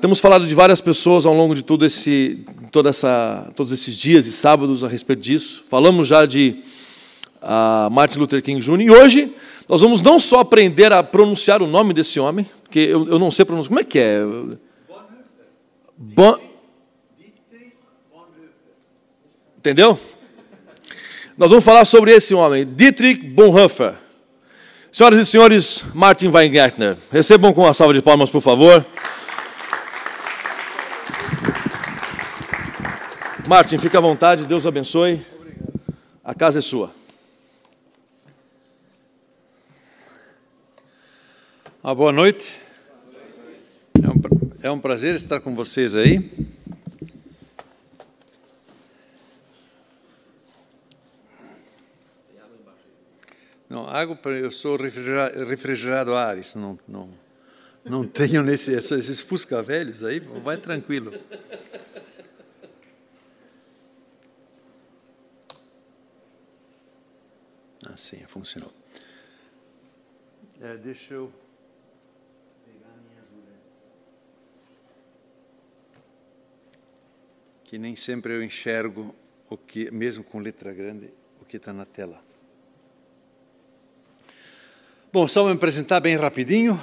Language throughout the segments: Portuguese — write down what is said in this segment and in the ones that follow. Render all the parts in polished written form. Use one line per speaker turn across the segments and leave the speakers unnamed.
Temos falado de várias pessoas ao longo de todos esses dias e sábados a respeito disso. Falamos já de Martin Luther King Jr. E hoje nós vamos não só aprender a pronunciar o nome desse homem, porque eu não sei pronunciar. Como é que é? Entendeu? Nós vamos falar sobre esse homem, Dietrich Bonhoeffer. Senhoras e senhores, Martin Weingartner. Recebam com uma salva de palmas, por favor. Martin, fique à vontade, Deus abençoe. A casa é sua.
Boa noite. É um prazer estar com vocês aí. Não, água, eu sou refrigerado a ar, isso não tenho esses fusca velhos aí, vai tranquilo. Assim, funcionou. Deixa eu pegar a minha ajuda. Que nem sempre eu enxergo o que, mesmo com letra grande, o que está na tela. Bom, só me apresentar bem rapidinho.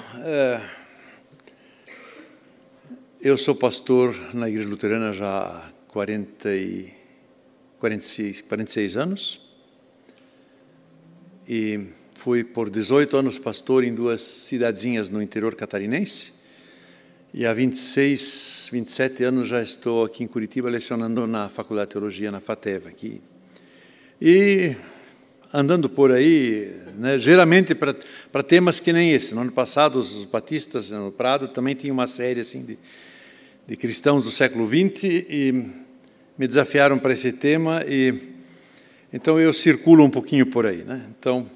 Eu sou pastor na Igreja Luterana já há 46 anos. E fui por 18 anos pastor em 2 cidadezinhas no interior catarinense. E há 27 anos já estou aqui em Curitiba lecionando na Faculdade de Teologia, na FATEV aqui. E andando por aí, né, geralmente para temas que nem esse. No ano passado, os batistas no Prado também tinham uma série assim, de cristãos do século XX e me desafiaram para esse tema e então eu circulo um pouquinho por aí, né? Então,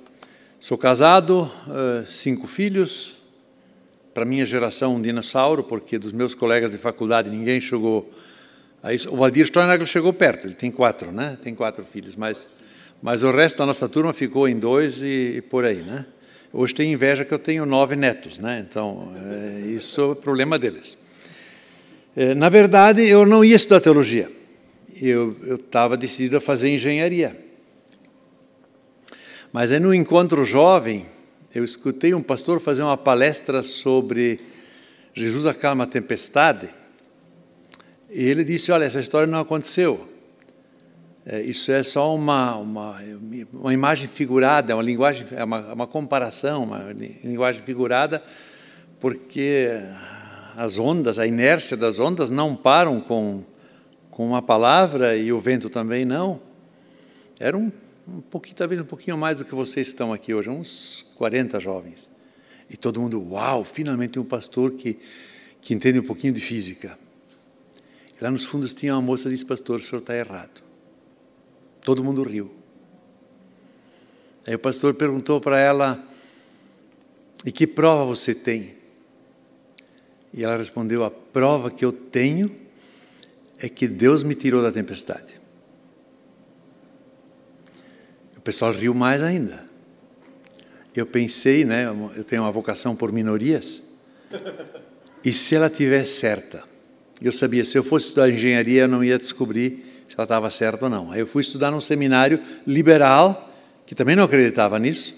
sou casado, 5 filhos, para minha geração um dinossauro, porque dos meus colegas de faculdade ninguém chegou a isso. O Valdir Steinagel chegou perto, ele tem 4, né? Tem 4 filhos, mas o resto da nossa turma ficou em 2 e por aí, né? Hoje tem inveja que eu tenho 9 netos, né? Então, isso é o problema deles. Na verdade, eu não ia estudar teologia. Eu estava decidido a fazer engenharia. Mas aí no encontro jovem, eu escutei um pastor fazer uma palestra sobre Jesus acalma a tempestade. E ele disse, olha, essa história não aconteceu. Isso é só uma imagem figurada, uma linguagem, uma comparação, uma linguagem figurada, porque as ondas, a inércia das ondas não param com uma palavra e o vento também não. Era talvez um pouquinho mais do que vocês estão aqui hoje, uns 40 jovens. E todo mundo, uau, finalmente um pastor que entende um pouquinho de física. E lá nos fundos tinha uma moça que disse, pastor, o senhor está errado. Todo mundo riu. Aí o pastor perguntou para ela, e que prova você tem? E ela respondeu, a prova que eu tenho é que Deus me tirou da tempestade. O pessoal riu mais ainda. Eu pensei, né, eu tenho uma vocação por minorias, e se ela estiver certa? Eu sabia, se eu fosse estudar engenharia, eu não ia descobrir se ela estava certa ou não. Aí eu fui estudar num seminário liberal, que também não acreditava nisso,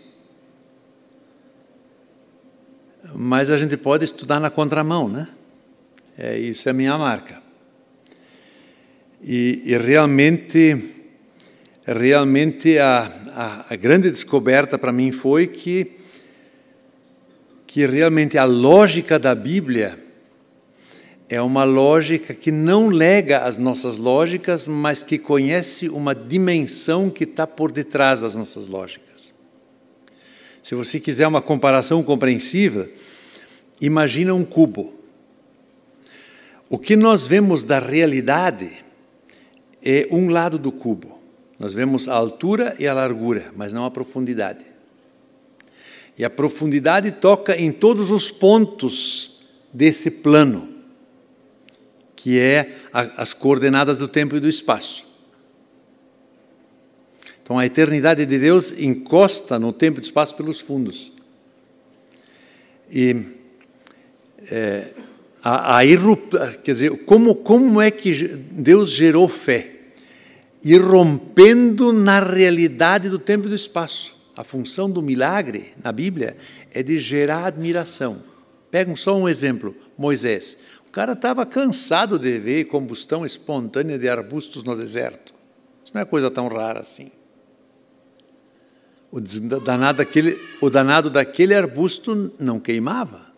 mas a gente pode estudar na contramão, né? Isso é a minha marca. E realmente a grande descoberta para mim foi que realmente a lógica da Bíblia é uma lógica que não nega as nossas lógicas, mas que conhece uma dimensão que está por detrás das nossas lógicas. Se você quiser uma comparação compreensível, imagina um cubo. O que nós vemos da realidade é um lado do cubo. Nós vemos a altura e a largura, mas não a profundidade. E a profundidade toca em todos os pontos desse plano, que é as coordenadas do tempo e do espaço. Então, a eternidade de Deus encosta no tempo e no espaço pelos fundos. E Quer dizer, como é que Deus gerou fé? Irrompendo na realidade do tempo e do espaço. A função do milagre na Bíblia é de gerar admiração. Pegam só um exemplo, Moisés. O cara estava cansado de ver combustão espontânea de arbustos no deserto. Isso não é coisa tão rara assim. O danado daquele arbusto não queimava.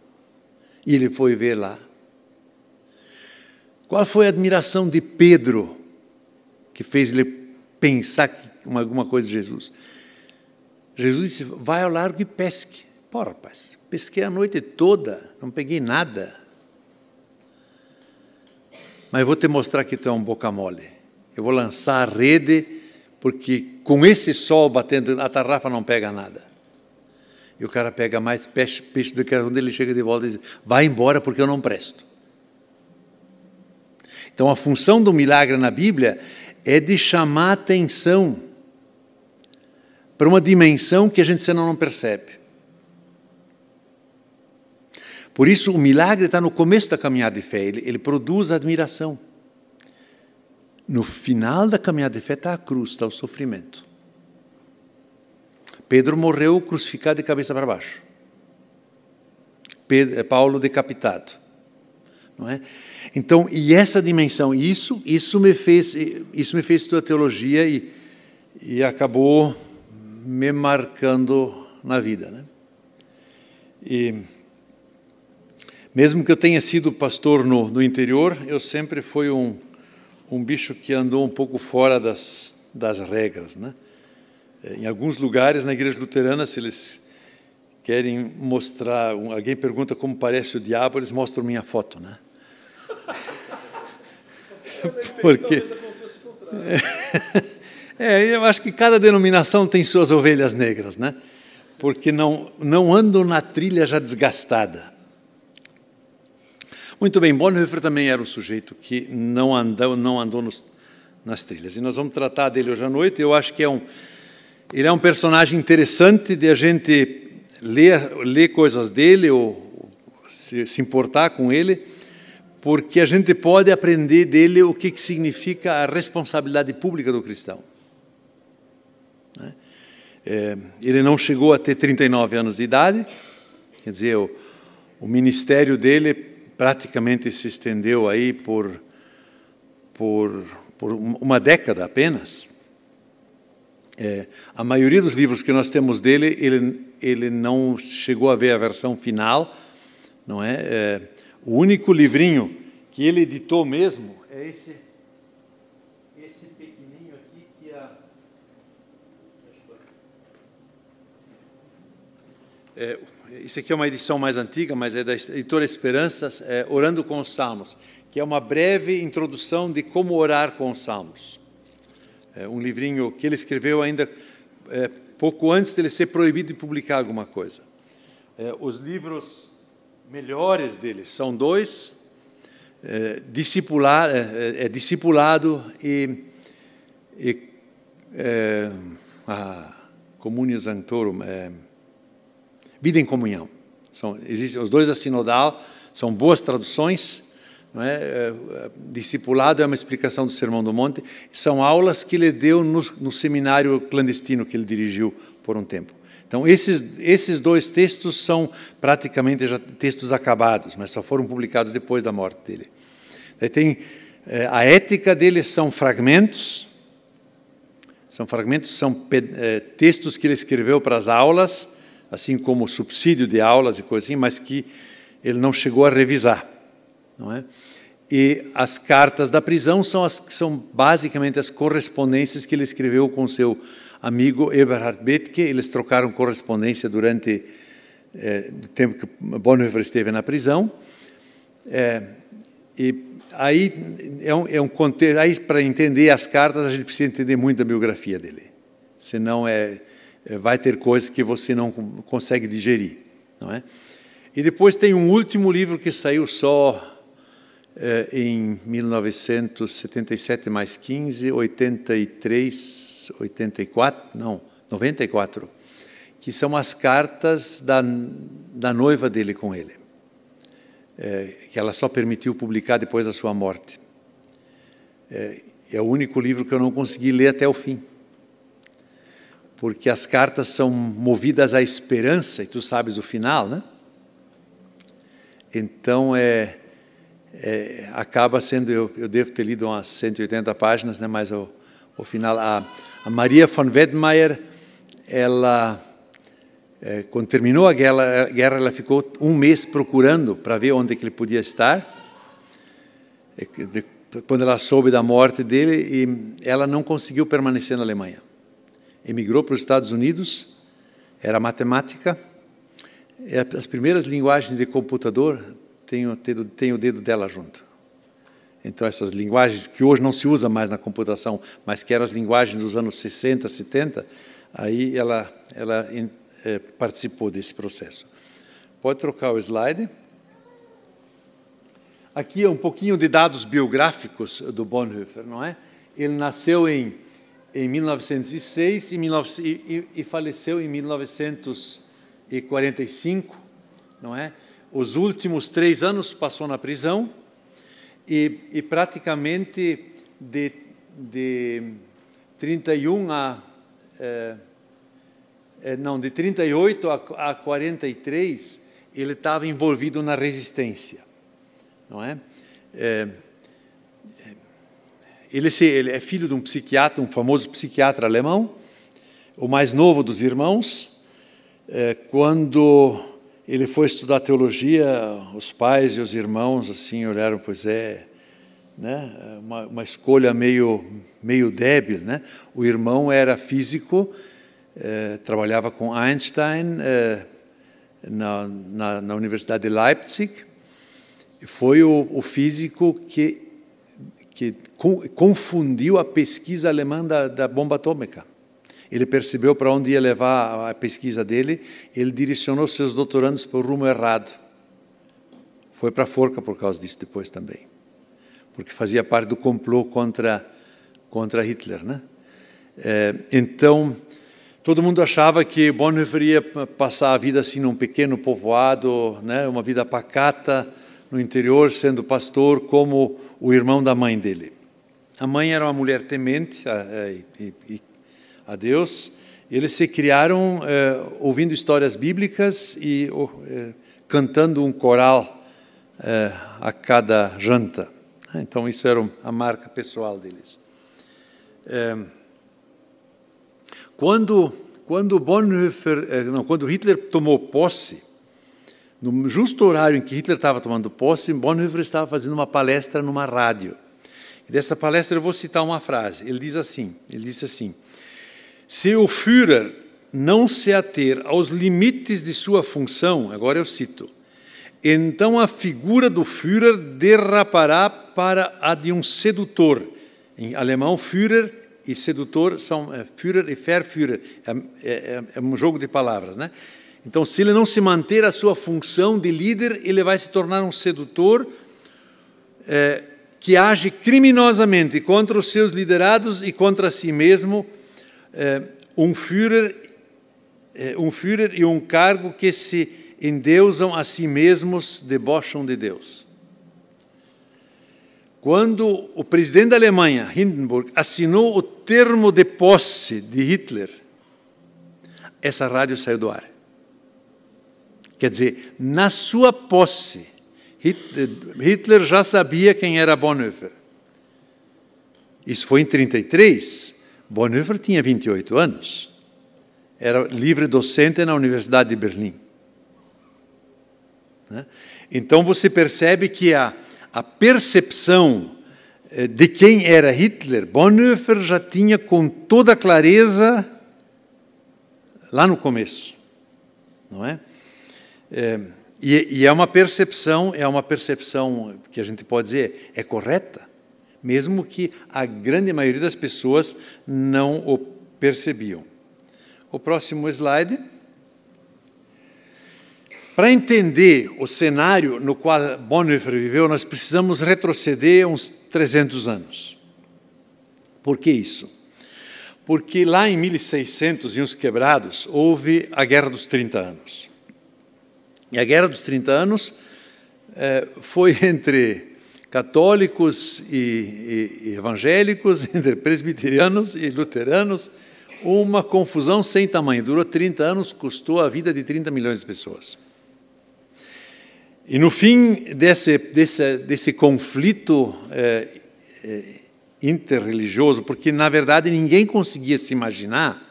E ele foi ver lá. Qual foi a admiração de Pedro que fez ele pensar alguma coisa de Jesus? Jesus disse, vai ao largo e pesque. Pô, rapaz, pesquei a noite toda, não peguei nada. Mas eu vou te mostrar que tu é um boca mole. Eu vou lançar a rede, porque com esse sol batendo, a tarrafa não pega nada. E o cara pega mais peixe do que quando ele chega de volta e diz, vai embora porque eu não presto. Então a função do milagre na Bíblia é de chamar a atenção para uma dimensão que a gente senão não percebe. Por isso o milagre está no começo da caminhada de fé, ele produz admiração. No final da caminhada de fé está a cruz, está o sofrimento. Pedro morreu crucificado de cabeça para baixo. Paulo decapitado. Não é? Então, e essa dimensão, isso me fez estudar teologia e acabou me marcando na vida. Né? E mesmo que eu tenha sido pastor no interior, eu sempre fui um bicho que andou um pouco fora das regras. Né? Em alguns lugares, na igreja luterana, se eles querem mostrar, alguém pergunta como parece o diabo, eles mostram minha foto, né? Porque eu acho que cada denominação tem suas ovelhas negras, né? Porque não andam na trilha já desgastada. Muito bem, Bonhoeffer também era um sujeito que não andou nas trilhas. E nós vamos tratar dele hoje à noite. Eu acho que ele é um personagem interessante de a gente ler coisas dele ou se importar com ele, porque a gente pode aprender dele o que significa a responsabilidade pública do cristão. Ele não chegou a ter 39 anos de idade, quer dizer, o ministério dele praticamente se estendeu aí por uma década apenas. A maioria dos livros que nós temos dele, ele não chegou a ver a versão final, não é? O único livrinho que ele editou mesmo é esse pequenininho aqui que isso aqui é uma edição mais antiga, mas é da editora Esperanças, Orando com os Salmos, que é uma breve introdução de como orar com os Salmos. Um livrinho que ele escreveu ainda pouco antes de ele ser proibido de publicar alguma coisa. Os livros melhores dele são dois, Discipulado e Communio Sanctorum, Vida em Comunhão. Existem os dois da Sinodal, são boas traduções. Não é? Discipulado é uma explicação do Sermão do Monte, são aulas que ele deu no seminário clandestino que ele dirigiu por um tempo. Então, esses dois textos são praticamente já textos acabados, mas só foram publicados depois da morte dele. A ética dele são fragmentos, são textos que ele escreveu para as aulas, assim como subsídio de aulas e coisas assim, mas que ele não chegou a revisar. Não é? E as cartas da prisão são basicamente as correspondências que ele escreveu com seu amigo Eberhard Bethge. Eles trocaram correspondência durante o tempo que Bonhoeffer esteve na prisão. E aí aí para entender as cartas a gente precisa entender muito da biografia dele, senão vai ter coisas que você não consegue digerir, não é? E depois tem um último livro que saiu só em 1977 mais 15, 83, 84, não, 94, que são as cartas da noiva dele com ele. que ela só permitiu publicar depois da sua morte. É o único livro que eu não consegui ler até o fim, porque as cartas são movidas à esperança, e tu sabes o final, né? Então, acaba sendo, eu devo ter lido umas 180 páginas, né? Mas o final, a Maria von Wedemeyer, ela, quando terminou a guerra, ela ficou um mês procurando para ver onde que ele podia estar, quando ela soube da morte dele, e ela não conseguiu permanecer na Alemanha. Emigrou para os Estados Unidos, era matemática, as primeiras linguagens de computador tem o dedo dela junto. Então, essas linguagens que hoje não se usa mais na computação, mas que eram as linguagens dos anos 60, 70, aí ela participou desse processo. Pode trocar o slide. Aqui é um pouquinho de dados biográficos do Bonhoeffer, não é? Ele nasceu em 1906 e faleceu em 1945, não é? Os últimos 3 anos passou na prisão e praticamente de 38 a 43 ele estava envolvido na resistência, não é? Ele é filho de um psiquiatra, um famoso psiquiatra alemão, o mais novo dos irmãos. Quando ele foi estudar teologia, os pais e os irmãos assim olharam, pois né, uma escolha meio débil, né? O irmão era físico, trabalhava com Einstein na Universidade de Leipzig, e foi o físico que confundiu a pesquisa alemã da bomba atômica. Ele percebeu para onde ia levar a pesquisa dele, ele direcionou seus doutorandos para o rumo errado. Foi para a forca por causa disso depois também, porque fazia parte do complô contra Hitler, né? Então, todo mundo achava que Bonhoeffer ia passar a vida assim num pequeno povoado, né? Uma vida pacata no interior, sendo pastor, como o irmão da mãe dele. A mãe era uma mulher temente a Deus. Eles se criaram ouvindo histórias bíblicas e cantando um coral a cada janta. Então, isso era a marca pessoal deles. Quando Hitler tomou posse, no justo horário em que Hitler estava tomando posse, Bonhoeffer estava fazendo uma palestra numa rádio. E dessa palestra eu vou citar uma frase. Ele disse assim: se o Führer não se ater aos limites de sua função, agora eu cito, então a figura do Führer derrapará para a de um sedutor. Em alemão, Führer e sedutor são Führer e Verführer. É um jogo de palavras, né? Então, se ele não se manter a sua função de líder, ele vai se tornar um sedutor que age criminosamente contra os seus liderados e contra si mesmo, um Führer e um cargo que se endeusam a si mesmos, debocham de Deus. Quando o presidente da Alemanha, Hindenburg, assinou o termo de posse de Hitler, essa rádio saiu do ar. Quer dizer, na sua posse, Hitler já sabia quem era Bonhoeffer. Isso foi em 1933. Bonhoeffer tinha 28 anos. Era livre docente na Universidade de Berlim. Então, você percebe que a percepção de quem era Hitler, Bonhoeffer já tinha com toda clareza lá no começo. Não é? E é uma percepção que a gente pode dizer é correta, mesmo que a grande maioria das pessoas não o percebiam. O próximo slide. Para entender o cenário no qual Bonhoeffer viveu, nós precisamos retroceder uns 300 anos. Por que isso? Porque lá em 1600 e uns quebrados, houve a Guerra dos 30 Anos. E a Guerra dos 30 Anos foi entre católicos e evangélicos, entre presbiterianos e luteranos, uma confusão sem tamanho. Durou 30 anos, custou a vida de 30 milhões de pessoas. E no fim desse conflito interreligioso, porque na verdade ninguém conseguia se imaginar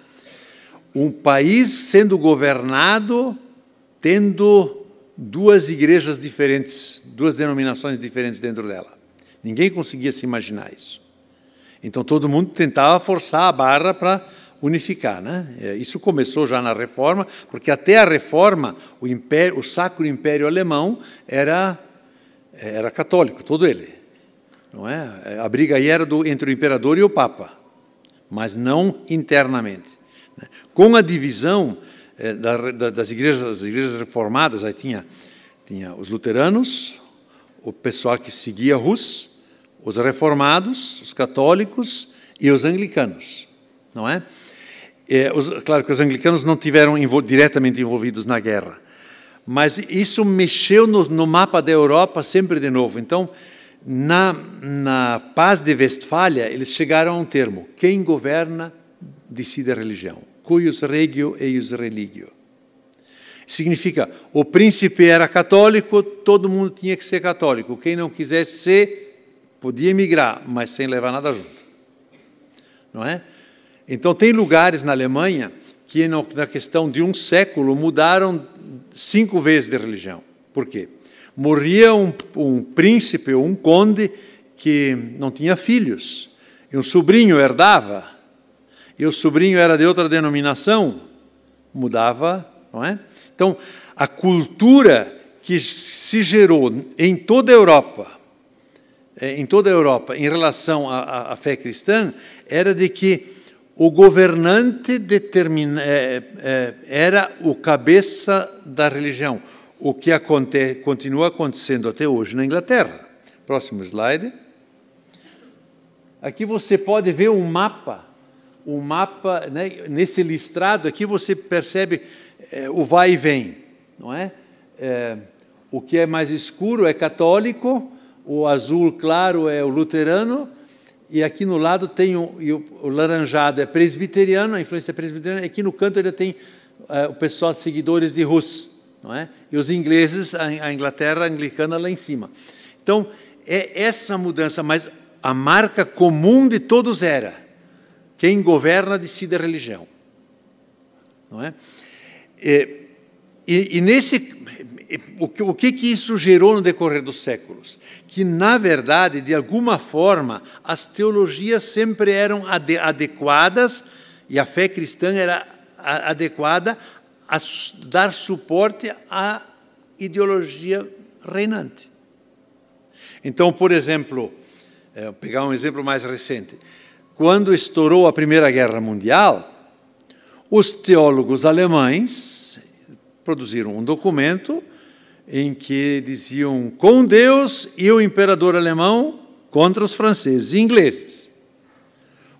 um país sendo governado tendo duas igrejas diferentes, duas denominações diferentes dentro dela. Ninguém conseguia se imaginar isso. Então todo mundo tentava forçar a barra para unificar, né? Isso começou já na Reforma, porque até a Reforma o Sacro Império Alemão era católico, todo ele, não é? A briga aí era entre o imperador e o Papa, mas não internamente. Com a divisão das igrejas reformadas, aí tinha os luteranos, o pessoal que seguia Hus, os reformados, os católicos e os anglicanos, não é? Claro que os anglicanos não tiveram diretamente envolvidos na guerra, mas isso mexeu no mapa da Europa sempre de novo. Então, na Paz de Westfália, eles chegaram a um termo: quem governa decide a religião. Cuius regio eius religio. Significa, o príncipe era católico, todo mundo tinha que ser católico. Quem não quisesse ser, podia emigrar, mas sem levar nada junto. Não é? Então, tem lugares na Alemanha que, na questão de um século, mudaram 5 vezes de religião. Por quê? Morria um príncipe ou um conde que não tinha filhos, e um sobrinho herdava, e o sobrinho era de outra denominação, mudava, não é? Então, a cultura que se gerou em toda a Europa, em relação à fé cristã, era de que o governante era o cabeça da religião, o que continua acontecendo até hoje na Inglaterra. Próximo slide. Aqui você pode ver um mapa, né, nesse listrado aqui você percebe o vai e vem, não é? O que é mais escuro é católico, o azul claro é o luterano, e aqui no lado tem o laranjado é presbiteriano, a influência presbiteriana, e aqui no canto ele tem o pessoal seguidores de Hus, não é? E os ingleses, a Inglaterra anglicana lá em cima. Então, é essa mudança, mas a marca comum de todos era: quem governa decide a religião, não é? O que isso gerou no decorrer dos séculos? Que, na verdade, de alguma forma, as teologias sempre eram adequadas, e a fé cristã era adequada a dar suporte à ideologia reinante. Então, por exemplo, vou pegar um exemplo mais recente. Quando estourou a Primeira Guerra Mundial, os teólogos alemães produziram um documento em que diziam: com Deus e o imperador alemão contra os franceses e ingleses.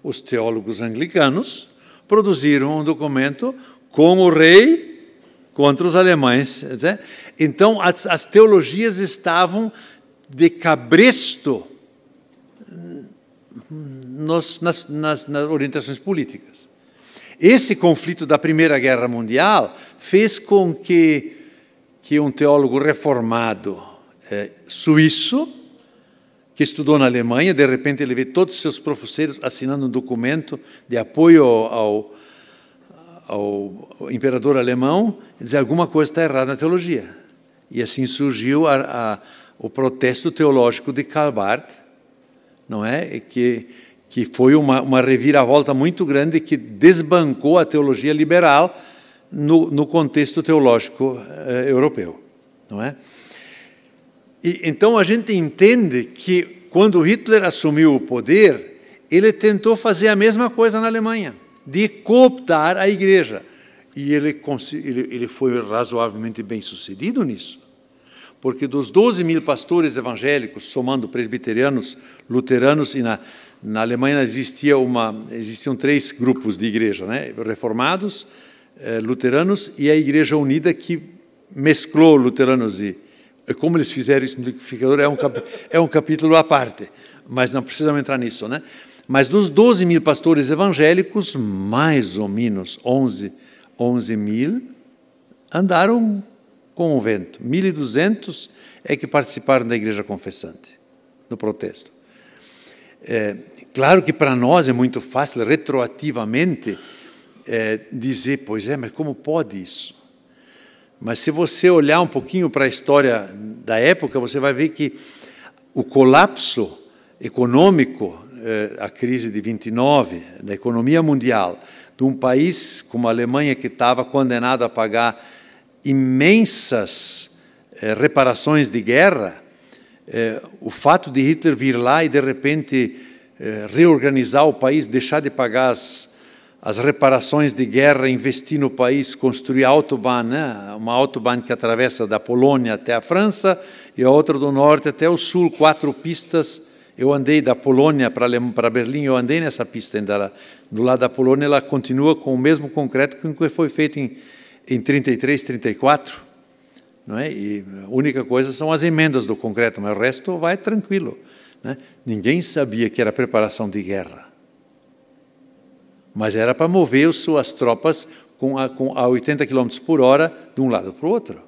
Os teólogos anglicanos produziram um documento com o rei contra os alemães. Então, as teologias estavam de cabresto nas orientações políticas. Esse conflito da Primeira Guerra Mundial fez com que um teólogo reformado suíço, que estudou na Alemanha, de repente ele vê todos os seus professores assinando um documento de apoio ao imperador alemão, e dizer: alguma coisa está errada na teologia. E assim surgiu o protesto teológico de Karl Barth, não é? Que foi uma reviravolta muito grande que desbancou a teologia liberal no contexto teológico europeu, não é? E então a gente entende que quando Hitler assumiu o poder, ele tentou fazer a mesma coisa na Alemanha, de cooptar a igreja, e ele foi razoavelmente bem sucedido nisso, porque dos 12 mil pastores evangélicos, somando presbiterianos, luteranos, e na Alemanha existiam 3 grupos de igreja, né? Reformados, luteranos e a Igreja Unida, que mesclou luteranos Como eles fizeram isso no liquidificador é um capítulo à parte, mas não precisamos entrar nisso, né? Mas dos 12 mil pastores evangélicos, mais ou menos 11 mil andaram com o vento. 1.200 é que participaram da igreja confessante, no protesto. Claro que para nós é muito fácil, retroativamente, dizer, pois mas como pode isso? Mas se você olhar um pouquinho para a história da época, você vai ver que o colapso econômico, a crise de 29, da economia mundial, de um país como a Alemanha que estava condenado a pagar imensas reparações de guerra, o fato de Hitler vir lá e, de repente, reorganizar o país, deixar de pagar as reparações de guerra, investir no país, construir Autobahn, né? Uma Autobahn que atravessa da Polônia até a França e a outra do norte até o sul, 4 pistas. Eu andei da Polônia para Berlim, eu andei nessa pista ainda do lado da Polônia, ela continua com o mesmo concreto que foi feito em 33, 34, não é? E a única coisa são as emendas do concreto, mas o resto vai tranquilo, né? Ninguém sabia que era preparação de guerra, mas era para mover suas tropas a 80 km por hora de um lado para o outro.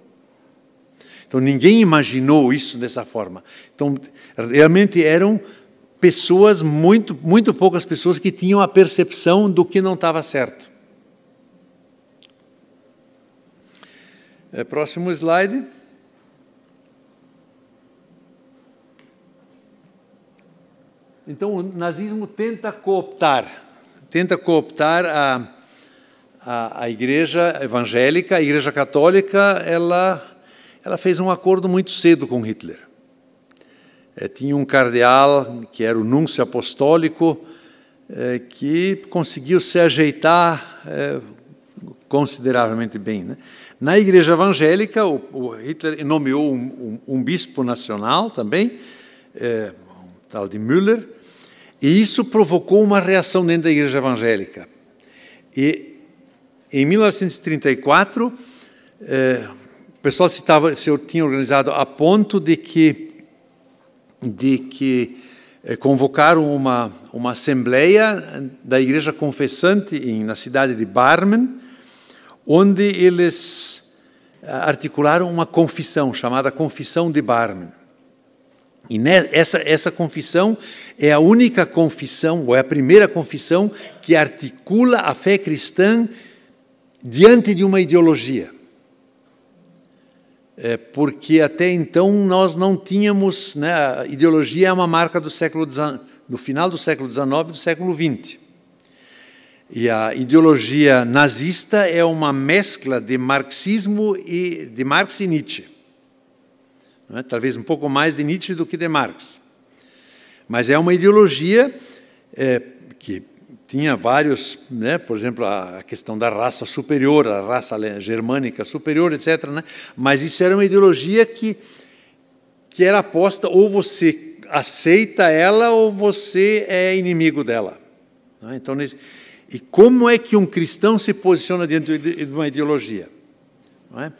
Então, ninguém imaginou isso dessa forma. Então, realmente eram pessoas, muito poucas pessoas que tinham a percepção do que não estava certo. Próximo slide. Então, o nazismo tenta cooptar a igreja evangélica, a igreja católica, ela fez um acordo muito cedo com Hitler. Tinha um cardeal, que era o núncio apostólico, que conseguiu se ajeitar consideravelmente bem, né? Na igreja evangélica, o Hitler nomeou um bispo nacional também, tal de Müller, e isso provocou uma reação dentro da igreja evangélica. E em 1934, o pessoal se tinha organizado a ponto de que convocaram uma assembleia da igreja confessante na cidade de Barmen, onde eles articularam uma confissão chamada Confissão de Barmen. E essa confissão é a única confissão, ou é a primeira confissão, que articula a fé cristã diante de uma ideologia. Porque até então nós não tínhamos, né, a ideologia é uma marca do final do século XIX e do século XX. E a ideologia nazista é uma mescla de marxismo de Marx e Nietzsche. Não é? Talvez um pouco mais de Nietzsche do que de Marx. Mas é uma ideologia que tinha vários, né, por exemplo, a questão da raça superior, a raça germânica superior, etc., né? Mas isso era uma ideologia que era posta, ou você aceita ela ou você é inimigo dela. Não é? Então, e como é que um cristão se posiciona diante de uma ideologia? Não é?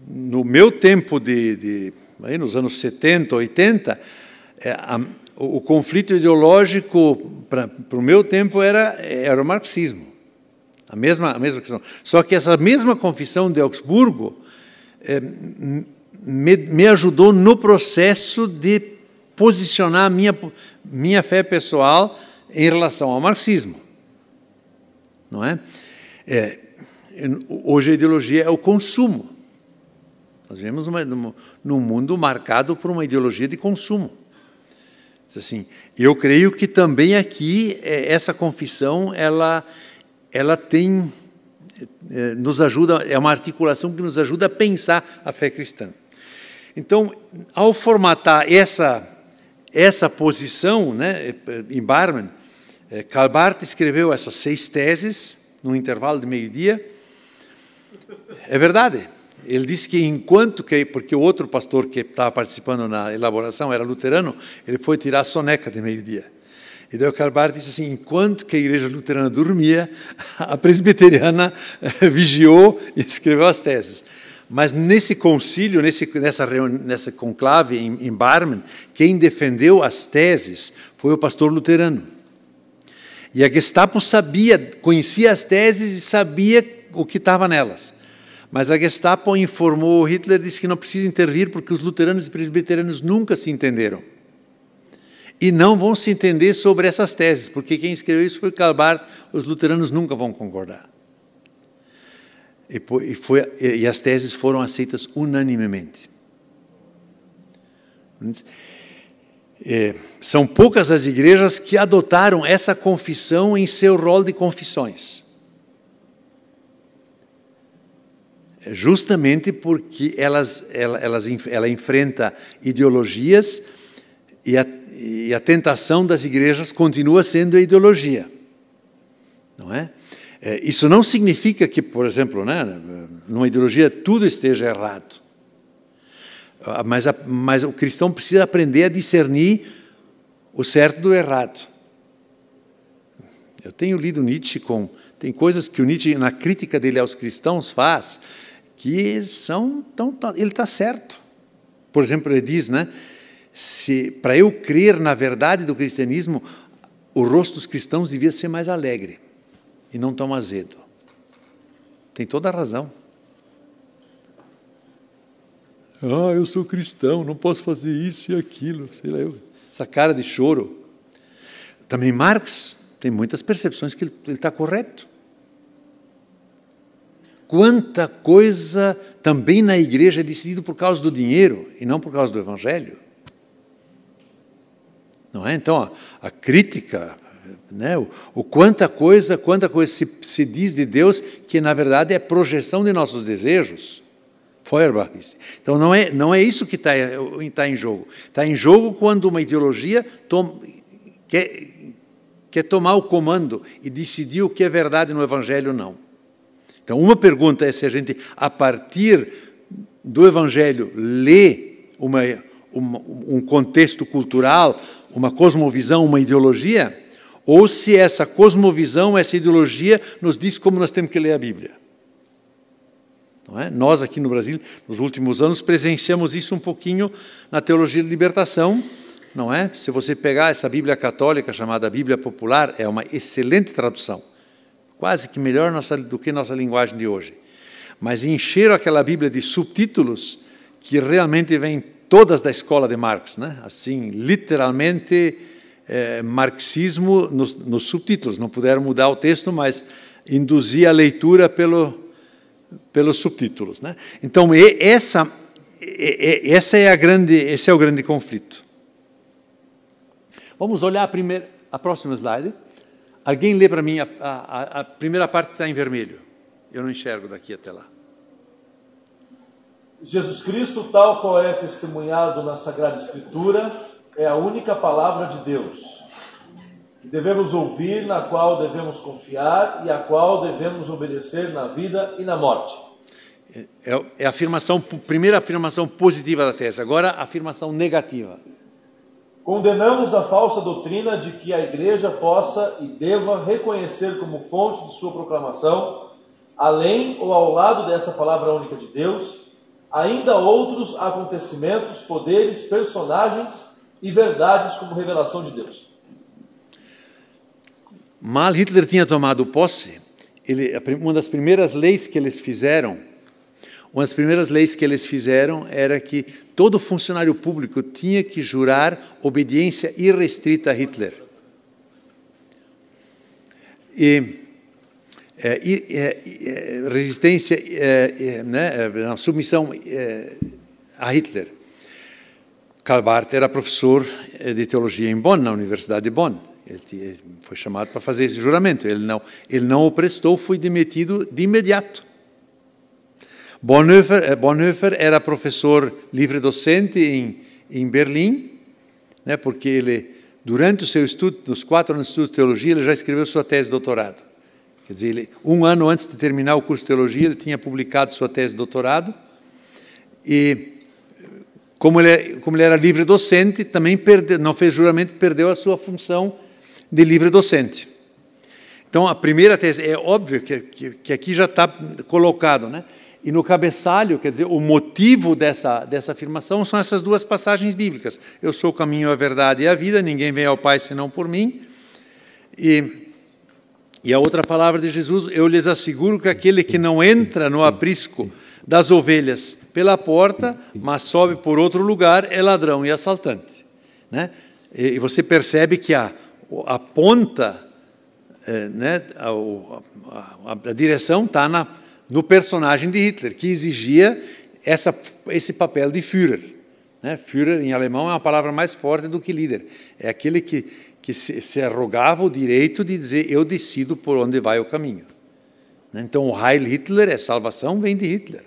No meu tempo, aí nos anos 70, 80, o conflito ideológico, para o meu tempo, era o marxismo. A mesma questão. Só que essa mesma confissão de Augsburgo me ajudou no processo de posicionar minha fé pessoal em relação ao marxismo. Não é? Hoje a ideologia é o consumo. Nós vivemos num mundo marcado por uma ideologia de consumo. Assim, eu creio que também aqui essa confissão ela tem nos ajuda, é uma articulação que nos ajuda a pensar a fé cristã. Então, ao formatar essa posição, né, em Barmen, Karl Barth escreveu essas 6 teses num intervalo de meio-dia. É verdade. Ele disse que porque o outro pastor que estava participando na elaboração era luterano, ele foi tirar a soneca de meio-dia. E daí o Karl Barth disse assim, enquanto que a igreja luterana dormia, a presbiteriana vigiou e escreveu as teses. Mas nesse concílio, nessa conclave em Barmen, quem defendeu as teses foi o pastor luterano. E a Gestapo conhecia as teses e sabia o que estava nelas. Mas a Gestapo informou Hitler, disse que não precisa intervir porque os luteranos e presbiterianos nunca se entenderam. E não vão se entender sobre essas teses, porque quem escreveu isso foi Karl Barth, os luteranos nunca vão concordar. E as teses foram aceitas unanimemente. São poucas as igrejas que adotaram essa confissão em seu rol de confissões. Justamente porque ela enfrenta ideologias e a tentação das igrejas continua sendo a ideologia. Não é? Isso não significa que, por exemplo, né, numa ideologia tudo esteja errado. Mas o cristão precisa aprender a discernir o certo do errado. Eu tenho lido Nietzsche tem coisas que o Nietzsche, na crítica dele aos cristãos, faz, que ele está certo. Por exemplo, ele diz, né, para eu crer na verdade do cristianismo, o rosto dos cristãos devia ser mais alegre e não tão azedo. Tem toda a razão. Eu sou cristão, não posso fazer isso e aquilo, sei lá, essa cara de choro. Também Marx tem muitas percepções que ele está correto. Quanta coisa também na igreja é decidida por causa do dinheiro e não por causa do evangelho. Não é? Então, a crítica, né? o quanta coisa se diz de Deus que, na verdade, é projeção de nossos desejos. Feuerbach disse. Então, não é isso que está em jogo. Está em jogo quando uma ideologia quer tomar o comando e decidir o que é verdade no Evangelho ou não. Então, uma pergunta é se a gente, a partir do Evangelho, lê um contexto cultural, uma cosmovisão, uma ideologia, ou se essa cosmovisão, essa ideologia, nos diz como nós temos que ler a Bíblia. Não é? Nós, aqui no Brasil, nos últimos anos, presenciamos isso um pouquinho na teologia de libertação. Não é? Se você pegar essa Bíblia católica, chamada Bíblia Popular, é uma excelente tradução. Quase que melhor do que nossa linguagem de hoje. Mas encheram aquela Bíblia de subtítulos que realmente vêm todas da escola de Marx, né? Assim, literalmente, marxismo nos subtítulos. Não puderam mudar o texto, mas induzir a leitura pelos subtítulos, né? Então, esse é o grande conflito. Vamos olhar a próxima slide. Alguém lê para mim a primeira parte que está em vermelho. Eu não enxergo daqui até lá.
Jesus Cristo, tal qual é testemunhado na Sagrada Escritura, é a única palavra de Deus, que devemos ouvir, na qual devemos confiar e a qual devemos obedecer na vida e na morte.
É a primeira afirmação positiva da tese, agora a afirmação negativa.
Condenamos a falsa doutrina de que a Igreja possa e deva reconhecer como fonte de sua proclamação, além ou ao lado dessa palavra única de Deus, ainda outros acontecimentos, poderes, personagens e verdades como revelação de Deus.
Mal Hitler tinha tomado posse, uma das primeiras leis que eles fizeram era que todo funcionário público tinha que jurar obediência irrestrita a Hitler. Resistência, submissão a Hitler. Karl Barth era professor de teologia em Bonn, na Universidade de Bonn. Ele foi chamado para fazer esse juramento. Ele não o prestou, foi demitido de imediato. Bonhoeffer era professor livre-docente em Berlim, né, porque ele, durante o seu estudo, nos 4 anos de estudo de teologia, ele já escreveu sua tese de doutorado. Quer dizer, um ano antes de terminar o curso de teologia, ele tinha publicado sua tese de doutorado. E, como ele era livre-docente, também não fez juramento, perdeu a sua função de livre-docente. Então, a primeira tese, é óbvio que aqui já está colocado, né? E no cabeçalho, quer dizer, o motivo dessa afirmação são essas duas passagens bíblicas. Eu sou o caminho, a verdade e a vida, ninguém vem ao Pai senão por mim. E a outra palavra de Jesus, eu lhes asseguro que aquele que não entra no aprisco das ovelhas pela porta, mas sobe por outro lugar, é ladrão e assaltante. Né? E você percebe que a ponta, né, a direção está no personagem de Hitler, que exigia esse papel de Führer. Né? Führer, em alemão, é uma palavra mais forte do que líder. É aquele que se arrogava o direito de dizer, eu decido por onde vai o caminho. Então, o Heil Hitler, a salvação vem de Hitler.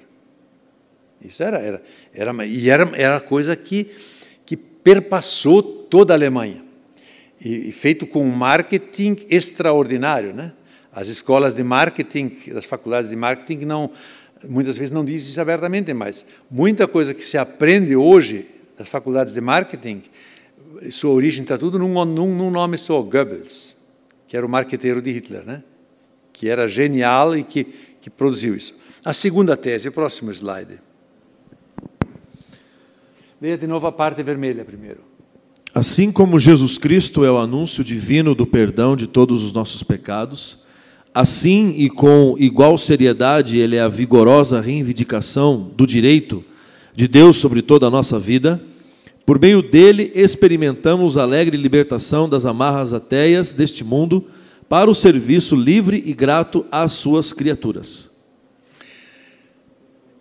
Isso era coisa que perpassou toda a Alemanha. E feito com um marketing extraordinário, né? As escolas de marketing, as faculdades de marketing, muitas vezes não dizem isso abertamente, mas muita coisa que se aprende hoje nas faculdades de marketing, sua origem está tudo num nome só, Goebbels, que era o marqueteiro de Hitler, né? Que era genial e que produziu isso. A segunda tese, o próximo slide. Veja de novo a parte vermelha primeiro.
Assim como Jesus Cristo é o anúncio divino do perdão de todos os nossos pecados, assim e com igual seriedade ele é a vigorosa reivindicação do direito de Deus sobre toda a nossa vida. Por meio dele experimentamos a alegre libertação das amarras atéias deste mundo para o serviço livre e grato às suas criaturas.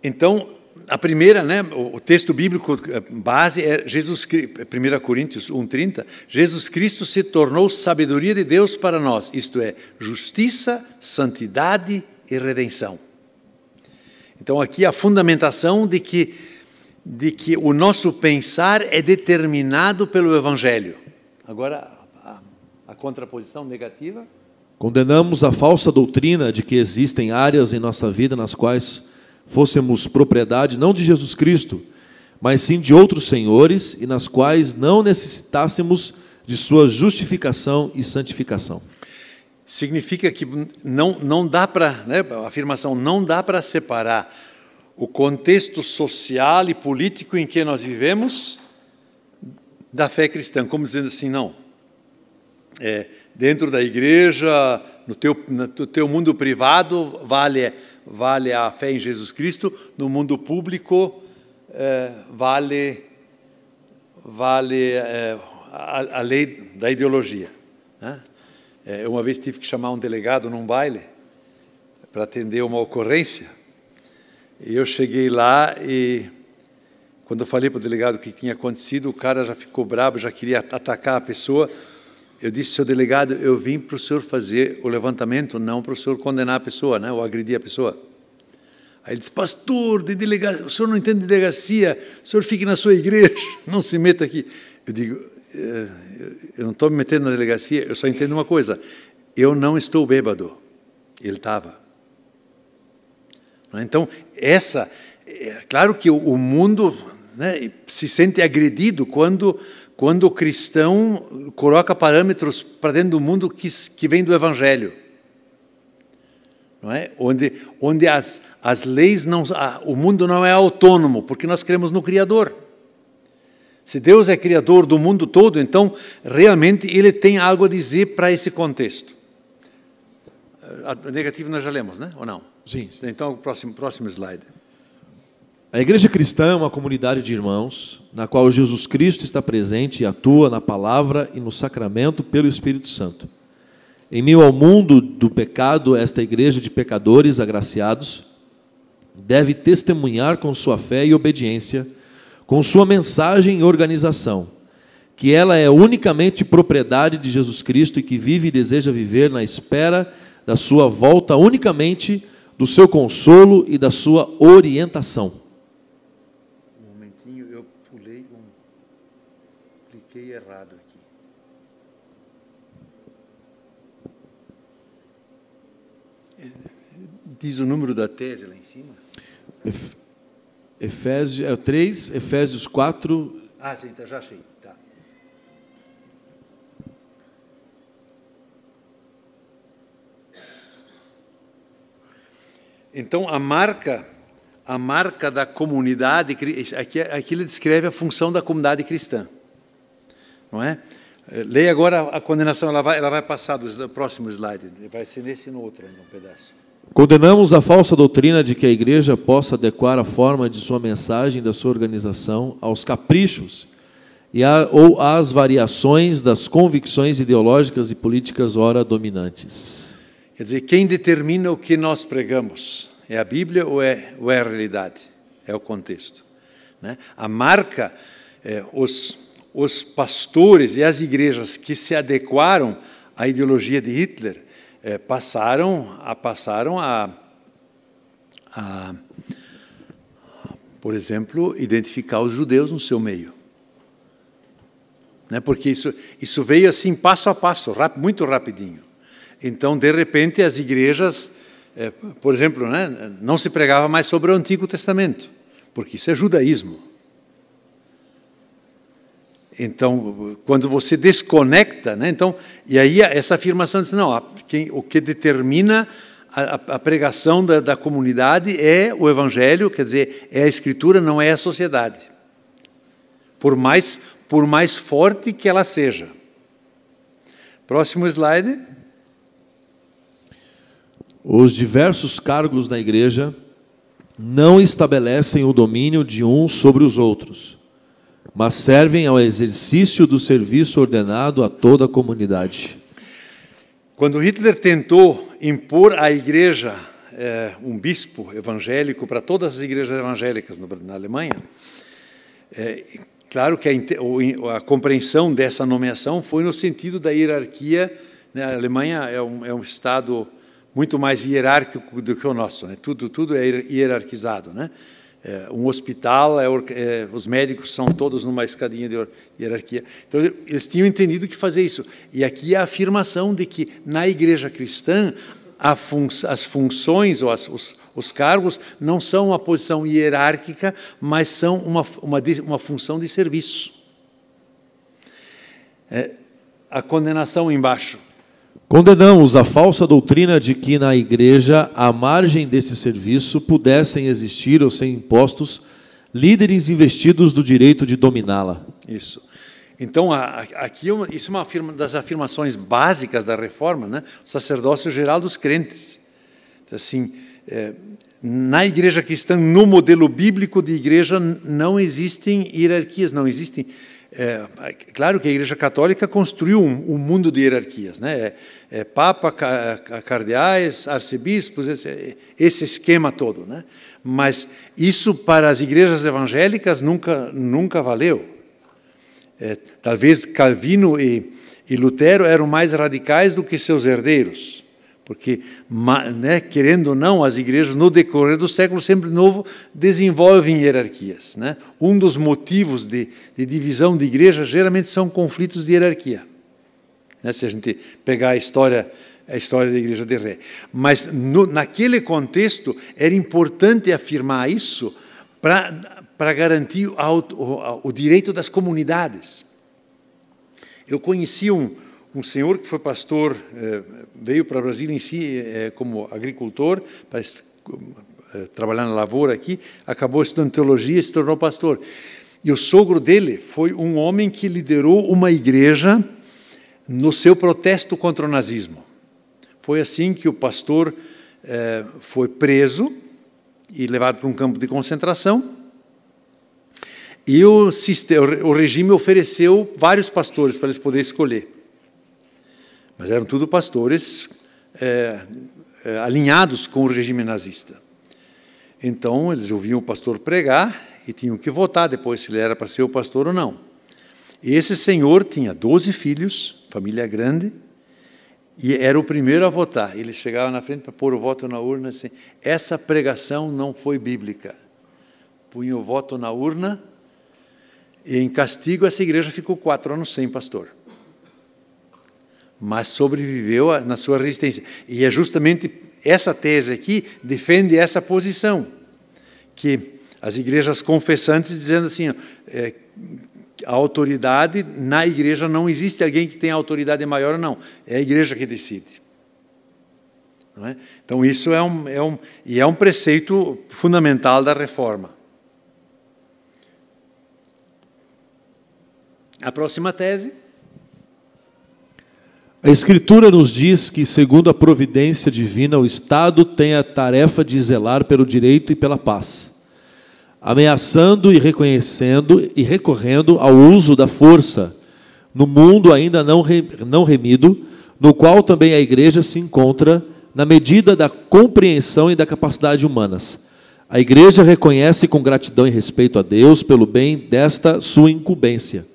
Então, a primeira, né, o texto bíblico base é 1 Coríntios 1:30, Jesus Cristo se tornou sabedoria de Deus para nós, isto é, justiça, santidade e redenção. Então aqui a fundamentação de que o nosso pensar é determinado pelo Evangelho. Agora, a contraposição negativa.
Condenamos a falsa doutrina de que existem áreas em nossa vida nas quais fôssemos propriedade não de Jesus Cristo, mas sim de outros senhores e nas quais não necessitássemos de sua justificação e santificação.
Significa que não dá para, né, a afirmação não dá para separar o contexto social e político em que nós vivemos da fé cristã, como dizendo assim, não, dentro da igreja, no teu mundo privado, vale a fé em Jesus Cristo, no mundo público, vale a lei da ideologia. Né? Uma vez tive que chamar um delegado num baile para atender uma ocorrência, e eu cheguei lá e, quando eu falei para o delegado o que tinha acontecido, o cara já ficou bravo, já queria atacar a pessoa. Eu disse, seu delegado, eu vim para o senhor fazer o levantamento, não para o senhor condenar a pessoa, né, ou agredir a pessoa. Aí ele disse, pastor, o senhor não entende de delegacia, o senhor fique na sua igreja, não se meta aqui. Eu digo, eu não estou me metendo na delegacia, eu só entendo uma coisa, eu não estou bêbado. Ele estava. Então, claro que o mundo, né, se sente agredido quando o cristão coloca parâmetros para dentro do mundo que vem do Evangelho. Não é? Onde as leis, o mundo não é autônomo, porque nós cremos no Criador. Se Deus é Criador do mundo todo, então, realmente, Ele tem algo a dizer para esse contexto. A negativa nós já lemos, né? Ou não?
Sim.
Então, próximo slide.
A igreja cristã é uma comunidade de irmãos, na qual Jesus Cristo está presente e atua na palavra e no sacramento pelo Espírito Santo. Em meio ao mundo do pecado, esta igreja de pecadores agraciados deve testemunhar com sua fé e obediência, com sua mensagem e organização, que ela é unicamente propriedade de Jesus Cristo e que vive e deseja viver na espera da sua volta unicamente do seu consolo e da sua orientação.
Um momentinho, eu cliquei errado aqui. Diz o número da tese lá em cima?
Efésios 3, Efésios 4.
Ah, sim, já achei. Tá. Então, a marca a marca da comunidade, aqui ele descreve a função da comunidade cristã, não é? Leia agora a condenação, ela vai passar do próximo slide, vai ser nesse e no outro, um pedaço.
Condenamos a falsa doutrina de que a igreja possa adequar a forma de sua mensagem, da sua organização, aos caprichos ou às variações das convicções ideológicas e políticas ora dominantes.
Quer dizer, quem determina o que nós pregamos? É a Bíblia ou é a realidade? É o contexto, né? A marca, os pastores e as igrejas que se adequaram à ideologia de Hitler passaram a, por exemplo, identificar os judeus no seu meio, né? Porque isso veio assim passo a passo, muito rapidinho. Então, de repente, as igrejas, por exemplo, né, não se pregava mais sobre o Antigo Testamento, porque isso é judaísmo. Então, quando você desconecta, né, então, e aí essa afirmação diz, não, o que determina a pregação da comunidade é o Evangelho, quer dizer, é a Escritura, não é a sociedade. Por mais forte que ela seja. Próximo slide.
Os diversos cargos na igreja não estabelecem o domínio de uns sobre os outros, mas servem ao exercício do serviço ordenado a toda a comunidade.
Quando Hitler tentou impor à igreja um bispo evangélico para todas as igrejas evangélicas na Alemanha, claro que a compreensão dessa nomeação foi no sentido da hierarquia, né? A Alemanha é um Estado muito mais hierárquico do que o nosso, né? Tudo é hierarquizado, né? Um hospital, os médicos são todos numa escadinha de hierarquia. Então, eles tinham entendido que fazer isso. E aqui a afirmação de que, na igreja cristã, as funções ou os cargos não são uma posição hierárquica, mas são uma função de serviço. A condenação embaixo.
Condenamos a falsa doutrina de que na igreja, à margem desse serviço, pudessem existir ou ser impostos líderes investidos do direito de dominá-la.
Isso. Então, aqui isso é uma das afirmações básicas da reforma, né? O sacerdócio geral dos crentes. Assim, na igreja cristã, no modelo bíblico de igreja, não existem hierarquias, não existem. Claro que a Igreja Católica construiu um mundo de hierarquias, né? Papa, cardeais, arcebispos, esse esquema todo, né? Mas isso para as igrejas evangélicas nunca valeu. Talvez Calvino e Lutero eram mais radicais do que seus herdeiros, porque, né, querendo ou não, as igrejas, no decorrer do século sempre novo, desenvolvem hierarquias, né? Um dos motivos de divisão de igreja, geralmente, são conflitos de hierarquia, né? Se a gente pegar a história da Igreja de Ré. Mas, naquele contexto, era importante afirmar isso para garantir o direito das comunidades. Eu conheci um senhor que foi pastor, veio para Brasília em si como agricultor, para trabalhar na lavoura aqui, acabou estudando teologia e se tornou pastor. E o sogro dele foi um homem que liderou uma igreja no seu protesto contra o nazismo. Foi assim que o pastor foi preso e levado para um campo de concentração, e o regime ofereceu vários pastores para eles poderem escolher. Mas eram tudo pastores alinhados com o regime nazista. Então, eles ouviam o pastor pregar e tinham que votar depois se ele era para ser o pastor ou não. E esse senhor tinha 12 filhos, família grande, e era o primeiro a votar. Ele chegava na frente para pôr o voto na urna assim, essa pregação não foi bíblica. Punha o voto na urna e, em castigo, essa igreja ficou 4 anos sem pastor. Mas sobreviveu na sua resistência. E é justamente essa tese aqui defende essa posição, que as igrejas confessantes dizendo assim, a autoridade na igreja não existe alguém que tenha autoridade maior ou não, é a igreja que decide. Não é? Então, isso é um preceito fundamental da reforma. A próxima tese.
A Escritura nos diz que, segundo a providência divina, o Estado tem a tarefa de zelar pelo direito e pela paz, ameaçando e reconhecendo e recorrendo ao uso da força no mundo ainda não remido, no qual também a Igreja se encontra na medida da compreensão e da capacidade humanas. A Igreja reconhece com gratidão e respeito a Deus pelo bem desta sua incumbência.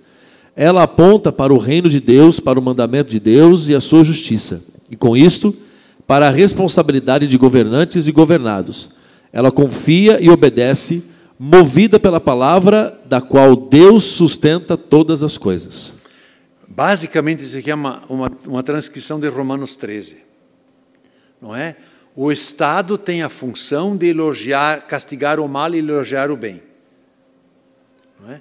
Ela aponta para o reino de Deus, para o mandamento de Deus e a sua justiça. E com isto, para a responsabilidade de governantes e governados. Ela confia e obedece, movida pela palavra da qual Deus sustenta todas as coisas.
Basicamente, isso aqui é uma transcrição de Romanos 13. Não é? O Estado tem a função de castigar o mal e elogiar o bem. Não é?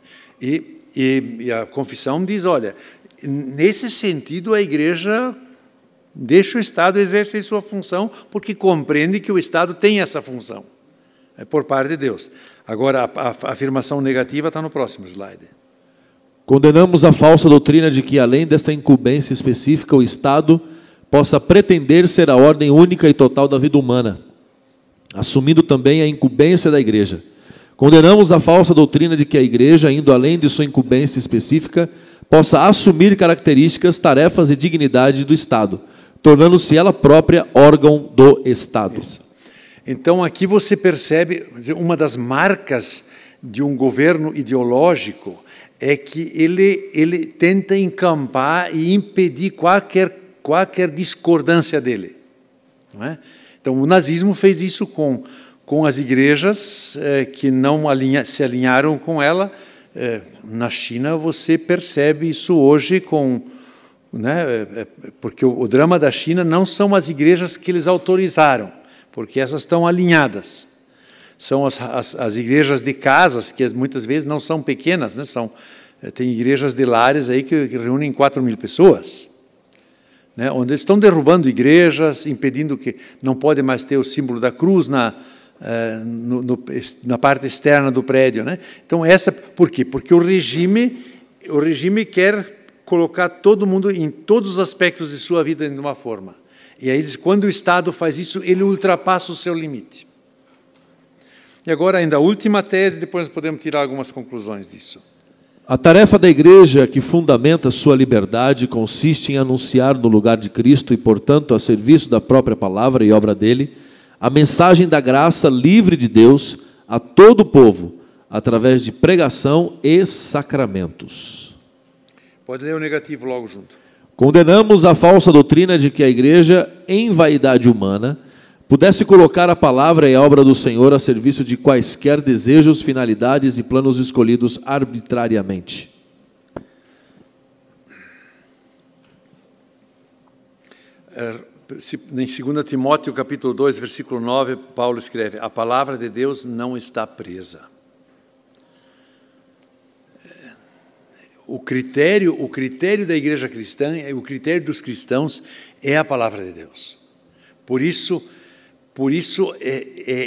E a confissão diz, olha, nesse sentido a Igreja deixa o Estado exercer sua função, porque compreende que o Estado tem essa função, por parte de Deus. Agora, a afirmação negativa está no próximo slide.
Condenamos a falsa doutrina de que, além desta incumbência específica, o Estado possa pretender ser a ordem única e total da vida humana, assumindo também a incumbência da Igreja. Condenamos a falsa doutrina de que a Igreja, indo além de sua incumbência específica, possa assumir características, tarefas e dignidade do Estado, tornando-se ela própria órgão do Estado.
Isso. Então, aqui você percebe, uma das marcas de um governo ideológico é que ele tenta encampar e impedir qualquer discordância dele. Não é? Então, o nazismo fez isso com as igrejas que não se alinharam com ela. Na China, você percebe isso hoje porque o drama da China não são as igrejas que eles autorizaram, porque essas estão alinhadas. São as igrejas de casas, que muitas vezes não são pequenas, né? Tem igrejas de lares aí que reúnem 4.000 pessoas. Né? Onde eles estão derrubando igrejas, impedindo que não pode mais ter o símbolo da cruz na parte externa do prédio, né? Então, por quê? Porque o regime quer colocar todo mundo em todos os aspectos de sua vida de uma forma. E aí, quando o Estado faz isso, ele ultrapassa o seu limite. E agora, ainda a última tese, depois nós podemos tirar algumas conclusões disso.
A tarefa da Igreja, que fundamenta sua liberdade, consiste em anunciar no lugar de Cristo e, portanto, a serviço da própria palavra e obra dele, a mensagem da graça livre de Deus a todo o povo, através de pregação e sacramentos.
Pode ler o negativo logo junto.
Condenamos a falsa doutrina de que a Igreja, em vaidade humana, pudesse colocar a palavra e a obra do Senhor a serviço de quaisquer desejos, finalidades e planos escolhidos arbitrariamente.
Em 2 Timóteo, capítulo 2, versículo 9, Paulo escreve: a palavra de Deus não está presa. O critério da igreja cristã, o critério dos cristãos é a palavra de Deus. Por isso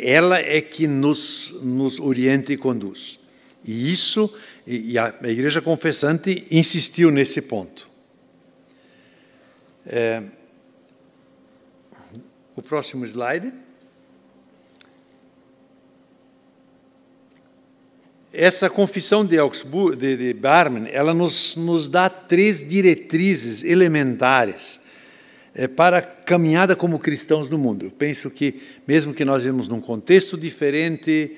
ela é que nos orienta e conduz. E a igreja confessante insistiu nesse ponto. O próximo slide. Essa confissão de Barmen, ela nos dá 3 diretrizes elementares para a caminhada como cristãos no mundo. Eu penso que, mesmo que nós vivamos num contexto diferente,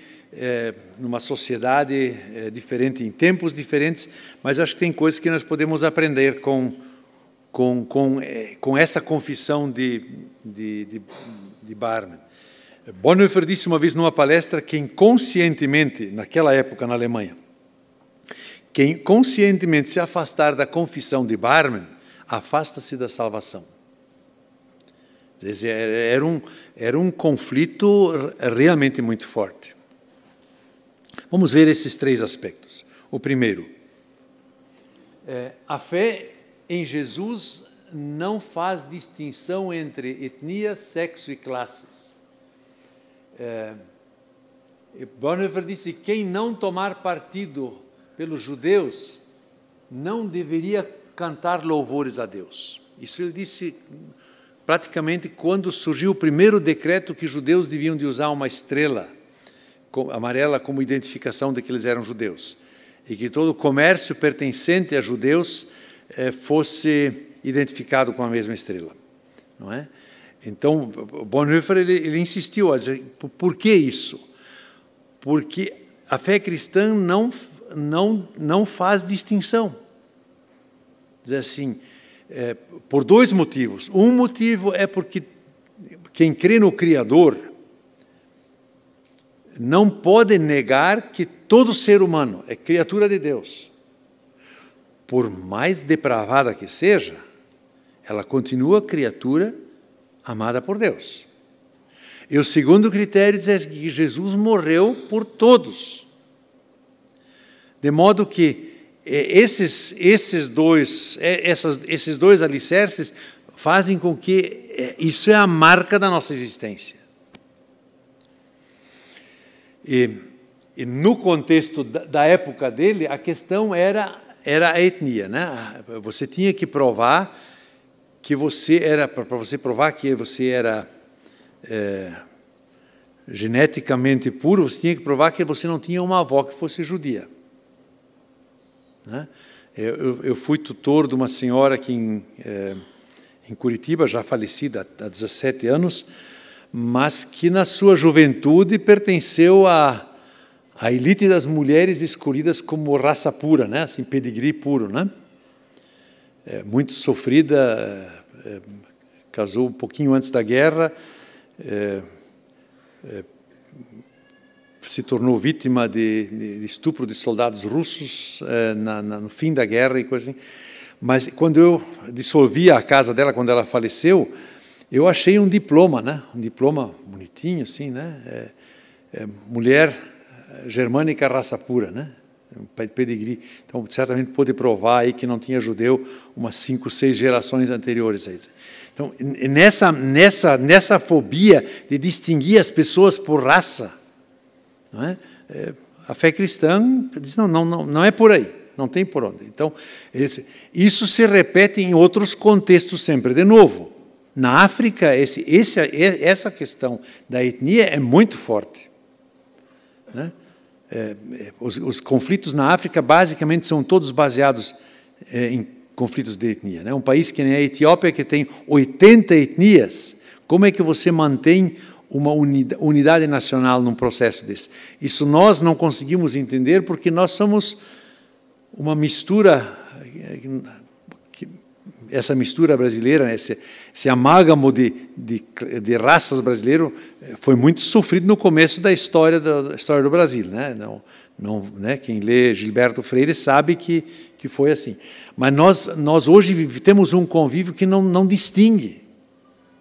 numa sociedade diferente, em tempos diferentes, mas acho que tem coisas que nós podemos aprender com essa confissão de Barmen. Bonhoeffer disse uma vez numa palestra: quem conscientemente, naquela época na Alemanha, quem conscientemente se afastar da confissão de Barmen, afasta-se da salvação. Era um conflito realmente muito forte. Vamos ver esses 3 aspectos. O primeiro, a fé em Jesus não faz distinção entre etnia, sexo e classes. Bonhoeffer disse que quem não tomar partido pelos judeus não deveria cantar louvores a Deus. Isso ele disse praticamente quando surgiu o primeiro decreto que os judeus deviam de usar uma estrela amarela como identificação de que eles eram judeus, e que todo comércio pertencente a judeus fosse identificado com a mesma estrela, não é? Então, Bonhoeffer ele insistiu a dizer, por que isso? Porque a fé cristã não faz distinção. Diz assim, por dois motivos. Um motivo é porque quem crê no Criador não pode negar que todo ser humano é criatura de Deus. Por mais depravada que seja, ela continua criatura amada por Deus. E o segundo critério diz que Jesus morreu por todos. De modo que esses dois alicerces fazem com que isso é a marca da nossa existência. E no contexto da época dele, a questão era a etnia, né? Você tinha que provar que você era, para você provar que você era geneticamente puro, você tinha que provar que você não tinha uma avó que fosse judia. Né? Eu fui tutor de uma senhora aqui em Curitiba, já falecida há 17 anos, mas que na sua juventude pertenceu à elite das mulheres escolhidas como raça pura, né? Assim, pedigree puro, né? Muito sofrida, casou um pouquinho antes da guerra, se tornou vítima de estupro de soldados russos no fim da guerra e coisa assim. Mas quando eu dissolvi a casa dela, quando ela faleceu, eu achei um diploma, né? Um diploma bonitinho, assim, né? Mulher germânica raça pura, né? Pedigree. Então, certamente pôde provar aí que não tinha judeu umas 5, 6 gerações anteriores. Aí. Então, nessa fobia de distinguir as pessoas por raça, não é? A fé cristã diz, não é por aí, não tem por onde. Então, isso se repete em outros contextos sempre. De novo, na África, essa questão da etnia é muito forte. Né? Os conflitos na África, basicamente, são todos baseados em conflitos de etnia. Né? Um país que nem a Etiópia, que tem 80 etnias, como é que você mantém uma unidade nacional num processo desse? Isso nós não conseguimos entender porque nós somos uma mistura, essa mistura brasileira, esse amálgamo de raças brasileiro foi muito sofrido no começo da história do Brasil, né? Né? Quem lê Gilberto Freire sabe que foi assim. Mas nós hoje temos um convívio que não distingue.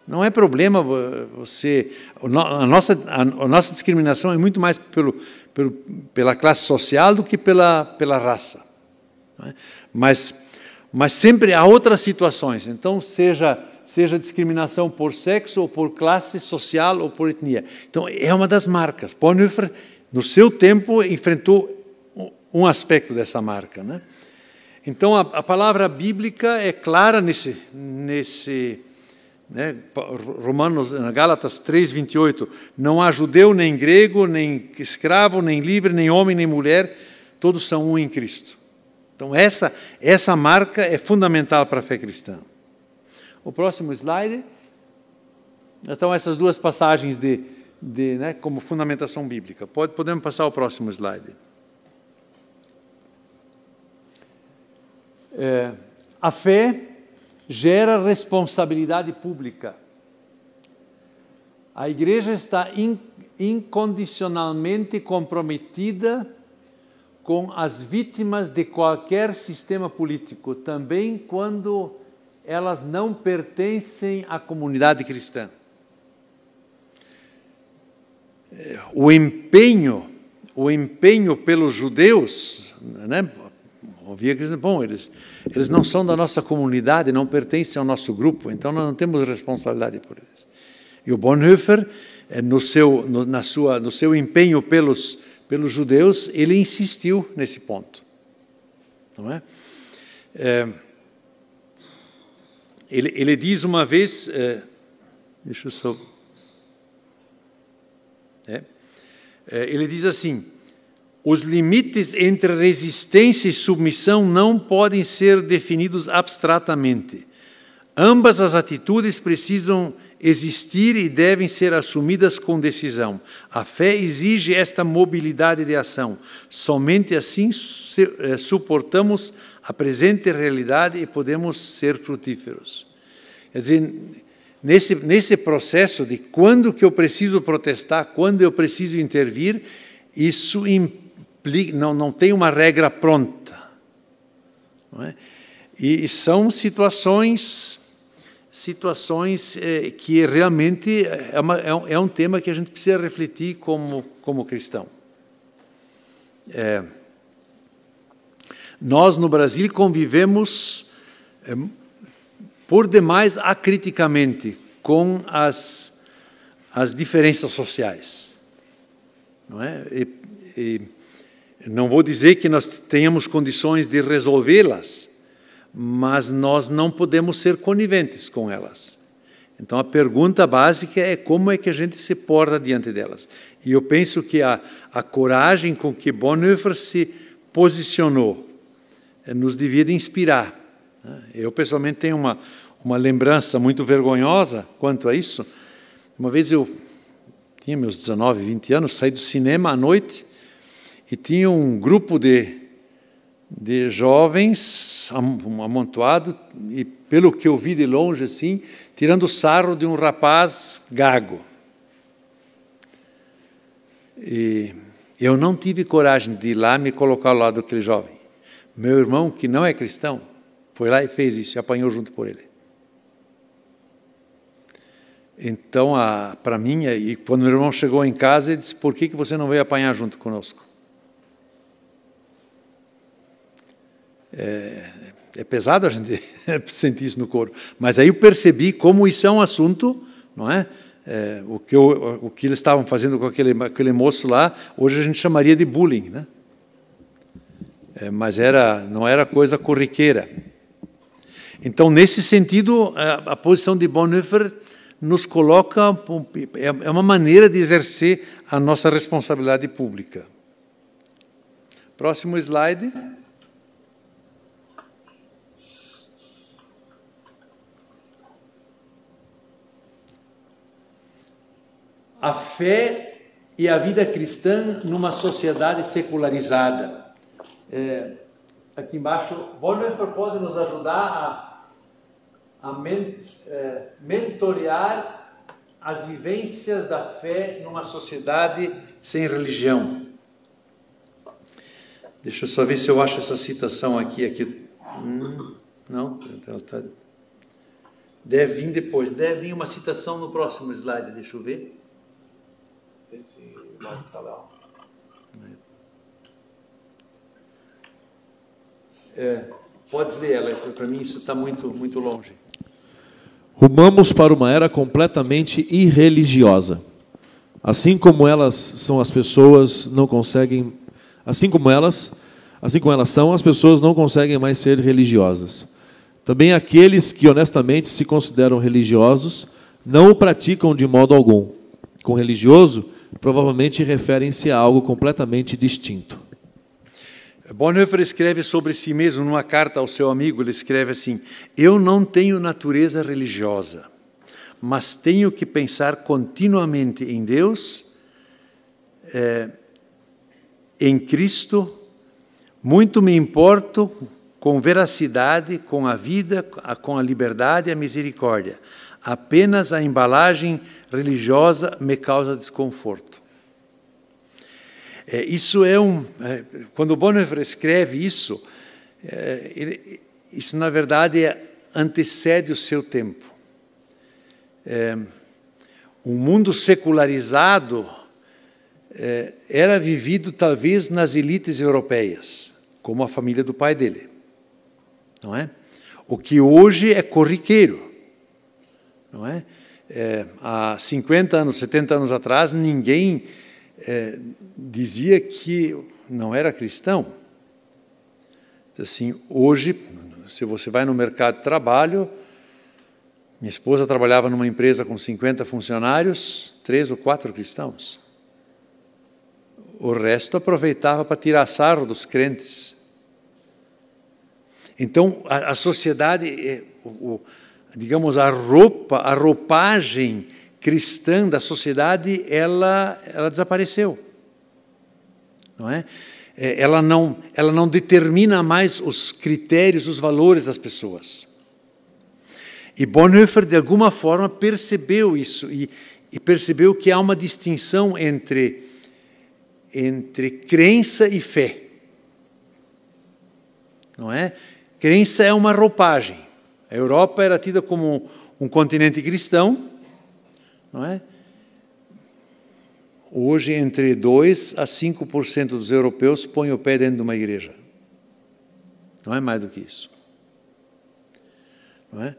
Não é problema você... A nossa discriminação é muito mais pela classe social do que pela raça. Não é? Mas sempre há outras situações. Então, seja discriminação por sexo, ou por classe social, ou por etnia. Então, é uma das marcas. Bonhoeffer, no seu tempo, enfrentou um aspecto dessa marca. Né? Então, a palavra bíblica é clara nesse né? Gálatas 3:28, não há judeu, nem grego, nem escravo, nem livre, nem homem, nem mulher, todos são um em Cristo. Então, essa marca é fundamental para a fé cristã. O próximo slide. Então, essas duas passagens né, como fundamentação bíblica. Podemos passar ao próximo slide. A fé gera responsabilidade pública. A igreja está incondicionalmente comprometida com as vítimas de qualquer sistema político, também quando elas não pertencem à comunidade cristã. O empenho pelos judeus, né, ouvia que bom, eles não são da nossa comunidade, não pertencem ao nosso grupo, então nós não temos responsabilidade por eles. E o Bonhoeffer, no seu empenho pelos judeus, ele insistiu nesse ponto. Não é? Ele diz uma vez, deixa eu só... ele diz assim: os limites entre resistência e submissão não podem ser definidos abstratamente. Ambas as atitudes precisam existir e devem ser assumidas com decisão. A fé exige esta mobilidade de ação. Somente assim suportamos a presente realidade e podemos ser frutíferos. Quer dizer, nesse processo de quando que eu preciso protestar, quando eu preciso intervir, isso implica, não tem uma regra pronta. Não é? E são situações que realmente é um tema que a gente precisa refletir como cristão. Nós, no Brasil, convivemos por demais acriticamente com as diferenças sociais. Não é? E não vou dizer que nós tenhamos condições de resolvê-las, mas nós não podemos ser coniventes com elas. Então, a pergunta básica é como é que a gente se porta diante delas. E eu penso que a coragem com que Bonhoeffer se posicionou nos devia de inspirar. Eu, pessoalmente, tenho uma lembrança muito vergonhosa quanto a isso. Uma vez eu tinha meus 19, 20 anos, saí do cinema à noite e tinha um grupo de jovens amontoado e, pelo que eu vi de longe, assim, tirando sarro de um rapaz gago. E eu não tive coragem de ir lá me colocar ao lado daquele jovem. Meu irmão, que não é cristão, foi lá e fez isso, e apanhou junto por ele. Então, para mim, e quando meu irmão chegou em casa, ele disse: por que você não veio apanhar junto conosco? É pesado a gente sentir isso no coro, mas aí eu percebi como isso é um assunto, não é? O que eles estavam fazendo com aquele moço lá, hoje a gente chamaria de bullying, né? Mas não era coisa corriqueira. Então, nesse sentido, a posição de Bonhoeffer nos coloca, é uma maneira de exercer a nossa responsabilidade pública. Próximo slide. A fé e a vida cristã numa sociedade secularizada. Aqui embaixo, Bonhoeffer pode nos ajudar a mentorear as vivências da fé numa sociedade sem religião. Deixa eu só ver se eu acho essa citação aqui. Não, deve vir depois. Deve vir uma citação no próximo slide, deixa eu ver. Pode ler ela, para mim isso está muito, muito longe.
Rumamos para uma era completamente irreligiosa. Assim como elas são, as pessoas não conseguem... Assim como elas são, as pessoas não conseguem mais ser religiosas. Também aqueles que honestamente se consideram religiosos não o praticam de modo algum. Com religioso, provavelmente referem-se a algo completamente distinto.
Bonhoeffer escreve sobre si mesmo numa carta ao seu amigo, ele escreve assim: eu não tenho natureza religiosa, mas tenho que pensar continuamente em Deus, em Cristo, muito me importo com veracidade, com a vida, com a liberdade e a misericórdia. Apenas a embalagem religiosa me causa desconforto. Isso quando Bonhoeffer escreve isso, isso na verdade antecede o seu tempo. O mundo secularizado era vivido talvez nas elites europeias, como a família do pai dele, não é? O que hoje é corriqueiro, não é? Há 50 anos, 70 anos atrás, ninguém dizia que não era cristão. Assim, hoje, se você vai no mercado de trabalho, minha esposa trabalhava numa empresa com 50 funcionários, 3 ou 4 cristãos. O resto aproveitava para tirar sarro dos crentes. Então, a sociedade, digamos, a roupagem cristã da sociedade, ela desapareceu. Não é? Ela não determina mais os critérios, os valores das pessoas. E Bonhoeffer, de alguma forma, percebeu isso e percebeu que há uma distinção entre crença e fé. Não é? Crença é uma roupagem. A Europa era tida como um continente cristão, não é? Hoje, entre 2% a 5% dos europeus põem o pé dentro de uma igreja. Não é mais do que isso. Não é?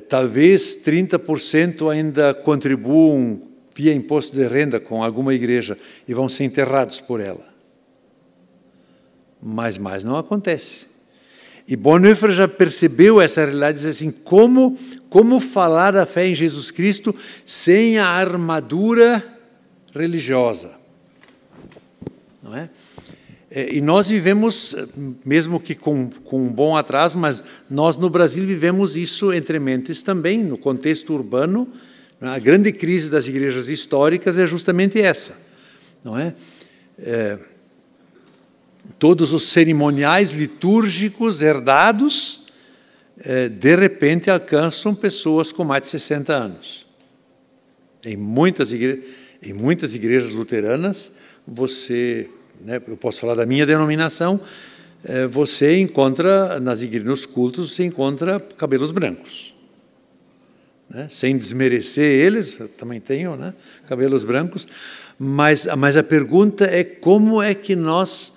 Talvez 30% ainda contribuam via imposto de renda com alguma igreja e vão ser enterrados por ela. Mas mais não acontece. E Bonhoeffer já percebeu essa realidade, diz assim, como falar da fé em Jesus Cristo sem a armadura religiosa, não é? E nós vivemos, mesmo que com um bom atraso, mas nós no Brasil vivemos isso entre mentes também, no contexto urbano. A grande crise das igrejas históricas é justamente essa, não é? Todos os cerimoniais litúrgicos herdados, de repente alcançam pessoas com mais de 60 anos. Em muitas igrejas luteranas, eu posso falar da minha denominação, você encontra, nos cultos, você encontra cabelos brancos. Né? Sem desmerecer eles, eu também tenho, né, cabelos brancos, mas a pergunta é como é que nós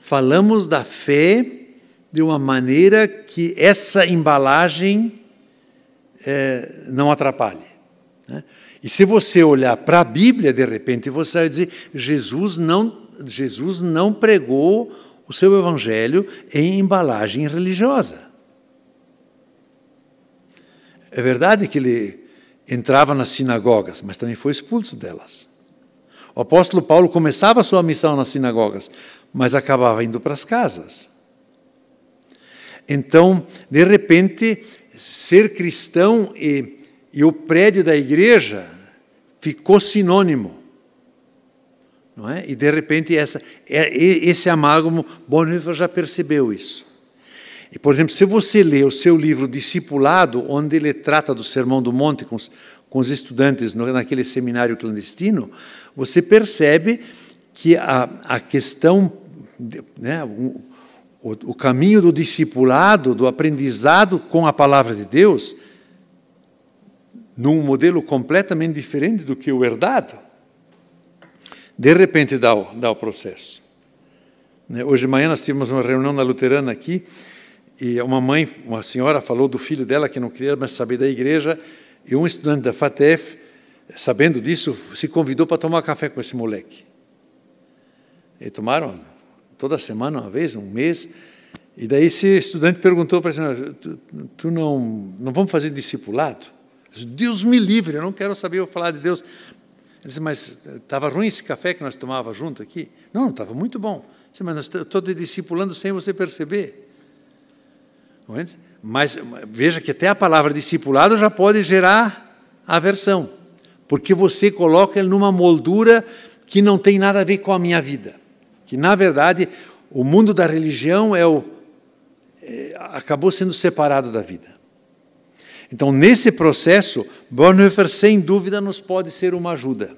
falamos da fé de uma maneira que essa embalagem não atrapalhe. Né? E se você olhar para a Bíblia, de repente, você vai dizer, Jesus não pregou o seu evangelho em embalagem religiosa. É verdade que ele entrava nas sinagogas, mas também foi expulso delas. O apóstolo Paulo começava a sua missão nas sinagogas, mas acabava indo para as casas. Então, de repente, ser cristão e o prédio da igreja ficou sinônimo. Não é? E, de repente, esse amálgama, Bonhoeffer já percebeu isso. E, por exemplo, se você lê o seu livro Discipulado, onde ele trata do Sermão do Monte com os estudantes naquele seminário clandestino, você percebe que a questão, né, o caminho do discipulado, do aprendizado com a palavra de Deus, num modelo completamente diferente do que o herdado, de repente dá o processo. Hoje de manhã nós tivemos uma reunião na Luterana aqui, e uma senhora falou do filho dela que não queria mais saber da igreja, e um estudante da FATEF, sabendo disso, se convidou para tomar café com esse moleque. E tomaram toda semana, uma vez, um mês, e daí esse estudante perguntou para a senhora, tu não vamos fazer discipulado? Deus me livre, eu não quero saber eu falar de Deus. Ele disse, mas estava ruim esse café que nós tomávamos junto aqui? Não, estava muito bom. Eu disse, mas eu estou te discipulando sem você perceber. Mas veja que até a palavra discipulado já pode gerar aversão, porque você coloca ele numa moldura que não tem nada a ver com a minha vida. Que, na verdade, o mundo da religião acabou sendo separado da vida. Então, nesse processo, Bonhoeffer, sem dúvida, nos pode ser uma ajuda.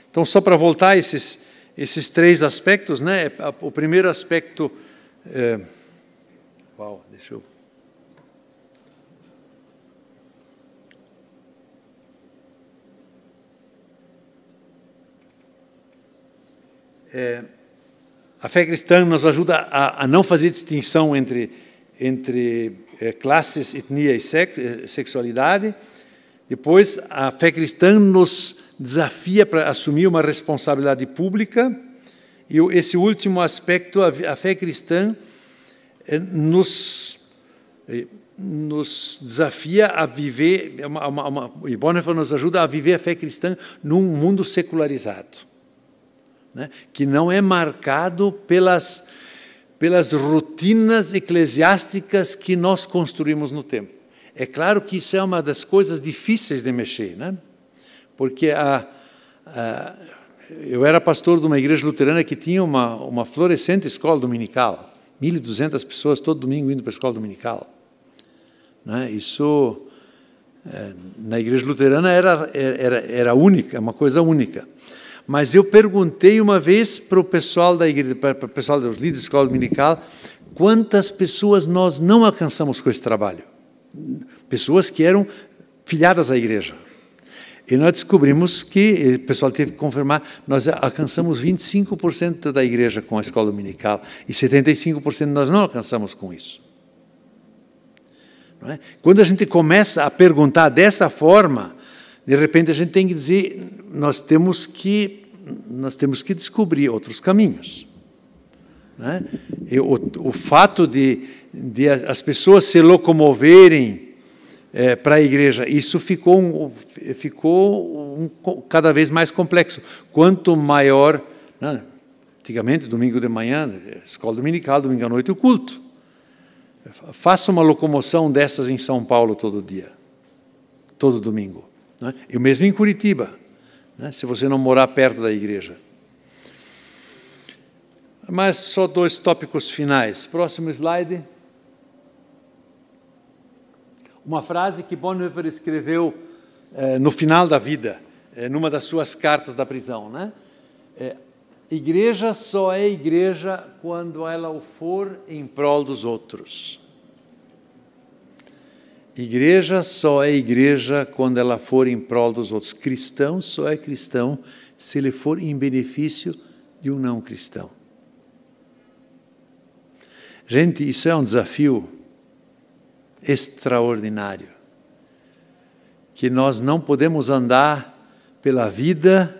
Então, só para voltar a esses 3 aspectos, né? O primeiro aspecto... deixa eu... A fé cristã nos ajuda a não fazer distinção entre classes, etnia e sexualidade. Depois, a fé cristã nos desafia para assumir uma responsabilidade pública. E esse último aspecto, a fé cristã nos desafia a viver, e Bonhoeffer nos ajuda a viver a fé cristã num mundo secularizado, né, que não é marcado pelas rotinas eclesiásticas que nós construímos no tempo. É claro que isso é uma das coisas difíceis de mexer, né? Porque eu era pastor de uma igreja luterana que tinha uma florescente escola dominical, 1.200 pessoas todo domingo indo para a escola dominical. Né? Isso, na igreja luterana, era única, uma coisa única. Mas eu perguntei uma vez para o pessoal da igreja, para o pessoal dos líderes da escola dominical, quantas pessoas nós não alcançamos com esse trabalho. Pessoas que eram filiadas à igreja. E nós descobrimos que, o pessoal teve que confirmar, nós alcançamos 25% da igreja com a escola dominical e 75% nós não alcançamos com isso. Não é? Quando a gente começa a perguntar dessa forma, de repente a gente tem que dizer, nós temos que descobrir outros caminhos. Não é? O fato de as pessoas se locomoverem para a igreja, isso ficou cada vez mais complexo. Quanto maior, né? Antigamente, domingo de manhã, escola dominical, domingo à noite, o culto. Faça uma locomoção dessas em São Paulo todo dia, todo domingo. Né? E o mesmo em Curitiba, né? Se você não morar perto da igreja. Mas só 2 tópicos finais. Próximo slide. Uma frase que Bonhoeffer escreveu no final da vida, numa das suas cartas da prisão, né? Igreja só é igreja quando ela o for em prol dos outros. Igreja só é igreja quando ela for em prol dos outros. Cristão só é cristão se ele for em benefício de um não cristão. Gente, isso é um desafio extraordinário. Que nós não podemos andar pela vida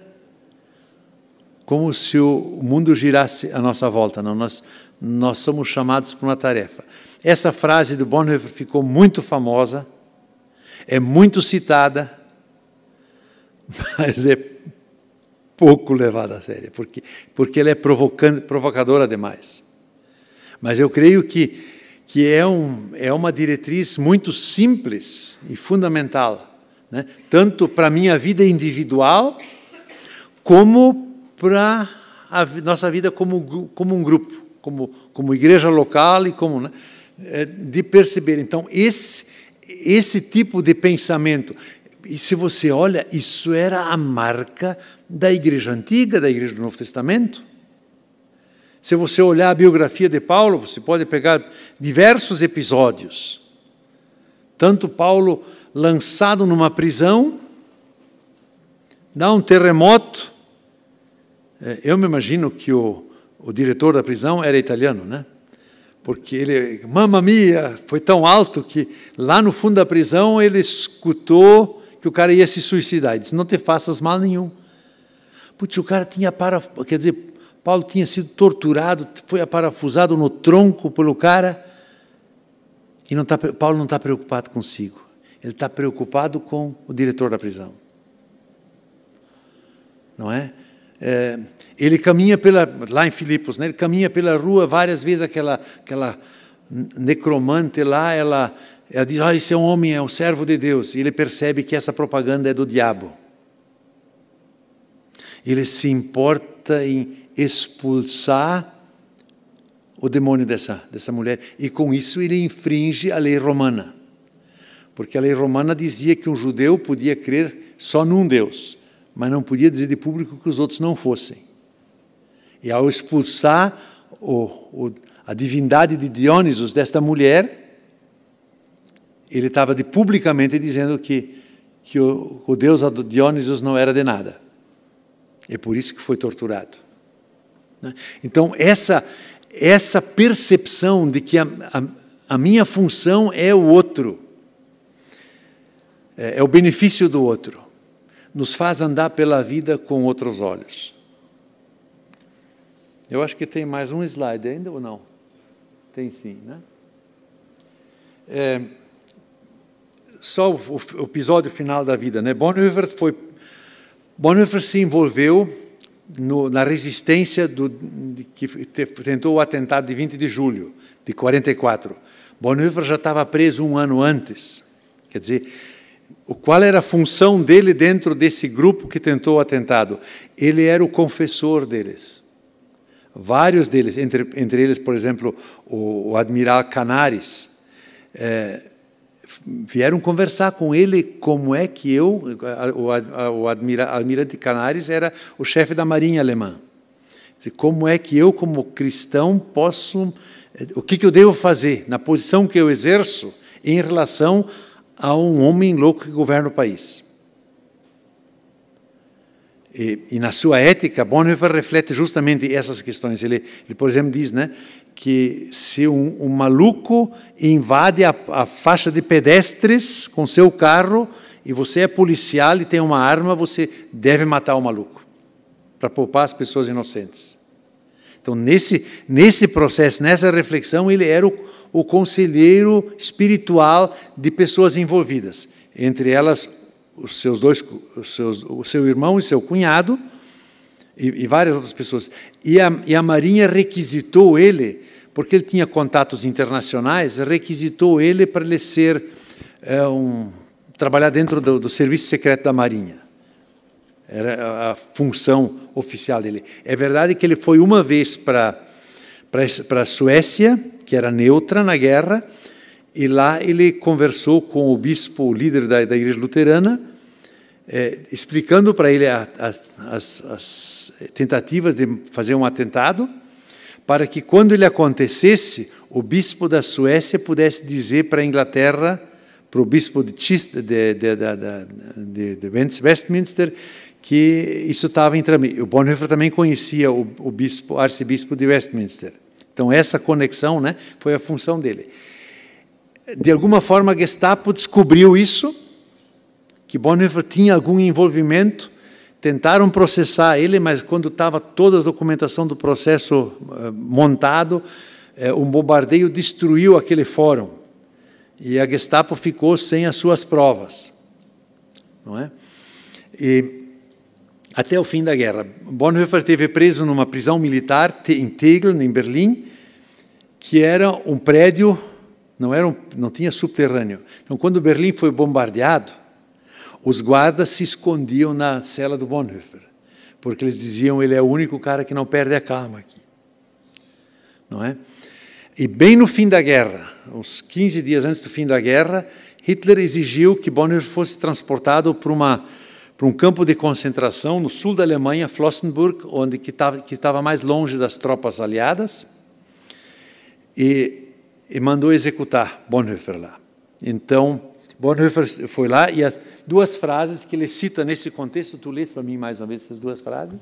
como se o mundo girasse à nossa volta. Não, nós somos chamados para uma tarefa. Essa frase do Bonhoeffer ficou muito famosa, é muito citada, mas é pouco levada a sério, porque ela é provocadora demais. Mas eu creio que é uma diretriz muito simples e fundamental, né? Tanto para a minha vida individual, como para a nossa vida como um grupo, como igreja local e como, né, de perceber. Então, esse tipo de pensamento, e se você olha, isso era a marca da igreja antiga, da igreja do Novo Testamento. Se você olhar a biografia de Paulo, você pode pegar diversos episódios. Tanto Paulo lançado numa prisão, dá um terremoto. Eu me imagino que o diretor da prisão era italiano, né? Porque ele, mamma mia, foi tão alto que lá no fundo da prisão ele escutou que o cara ia se suicidar. Ele disse, não te faças mal nenhum. Putz, o cara quer dizer, Paulo tinha sido torturado, foi aparafusado no tronco pelo cara, e Paulo não está preocupado consigo. Ele está preocupado com o diretor da prisão. Não é? Ele caminha lá em Filipos, né? Ele caminha pela rua várias vezes, aquela necromante lá, ela diz, esse é um homem, é um servo de Deus, e ele percebe que essa propaganda é do diabo. Ele se importa em expulsar o demônio dessa mulher, e com isso ele infringe a lei romana, porque a lei romana dizia que um judeu podia crer só num Deus, mas não podia dizer de público que os outros não fossem. E ao expulsar a divindade de Diónisos desta mulher, ele estava publicamente dizendo que o Deus Diónisos não era de nada. É por isso que foi torturado. né? Então, essa percepção de que a minha função é o outro, é o benefício do outro, nos faz andar pela vida com outros olhos. Eu acho que tem mais um slide ainda ou não? Tem sim, né? Só o episódio final da vida, né? Bonhoeffer se envolveu na resistência que tentou o atentado de 20 de julho de 44. Bonhoeffer já estava preso um ano antes. Quer dizer, qual era a função dele dentro desse grupo que tentou o atentado? Ele era o confessor deles. Vários deles, entre eles, por exemplo, o admiral Canaris, vieram conversar com ele como é que o almirante Canaris era o chefe da marinha alemã. Como é que eu, como cristão, posso... O que eu devo fazer na posição que eu exerço em relação a um homem louco que governa o país? E na sua ética, Bonhoeffer reflete justamente essas questões. Ele por exemplo, diz, né, que se um maluco invade a faixa de pedestres com seu carro e você é policial e tem uma arma, você deve matar o maluco para poupar as pessoas inocentes. Então, nesse processo, nessa reflexão, ele era o conselheiro espiritual de pessoas envolvidas, entre elas o seu irmão e seu cunhado, e várias outras pessoas. E a Marinha requisitou ele, porque ele tinha contatos internacionais, requisitou ele para ele ser trabalhar dentro do serviço secreto da Marinha. Era a função oficial dele. É verdade que ele foi uma vez para a Suécia, que era neutra na guerra, e lá ele conversou com o bispo, o líder da Igreja Luterana, explicando para ele as tentativas de fazer um atentado, para que, quando ele acontecesse, o bispo da Suécia pudesse dizer para a Inglaterra, para o bispo de Westminster, que isso estava em trâmite. O Bonhoeffer também conhecia o arcebispo de Westminster. Então, essa conexão, né, foi a função dele. De alguma forma, a Gestapo descobriu isso, que Bonhoeffer tinha algum envolvimento, tentaram processar ele, mas quando estava toda a documentação do processo montado, um bombardeio destruiu aquele fórum, e a Gestapo ficou sem as suas provas, não é? E até o fim da guerra, Bonhoeffer esteve preso numa prisão militar em Tegel, em Berlim, que era um prédio, não tinha subterrâneo. Então, quando Berlim foi bombardeado, os guardas se escondiam na cela do Bonhoeffer, porque eles diziam, ele é o único cara que não perde a calma aqui. Não é? E bem no fim da guerra, uns 15 dias antes do fim da guerra, Hitler exigiu que Bonhoeffer fosse transportado para um campo de concentração no sul da Alemanha, Flossenburg, que estava mais longe das tropas aliadas, e mandou executar Bonhoeffer lá. Então, Bonhoeffer foi lá, e as duas frases que ele cita nesse contexto, tu lês para mim mais uma vez essas duas frases?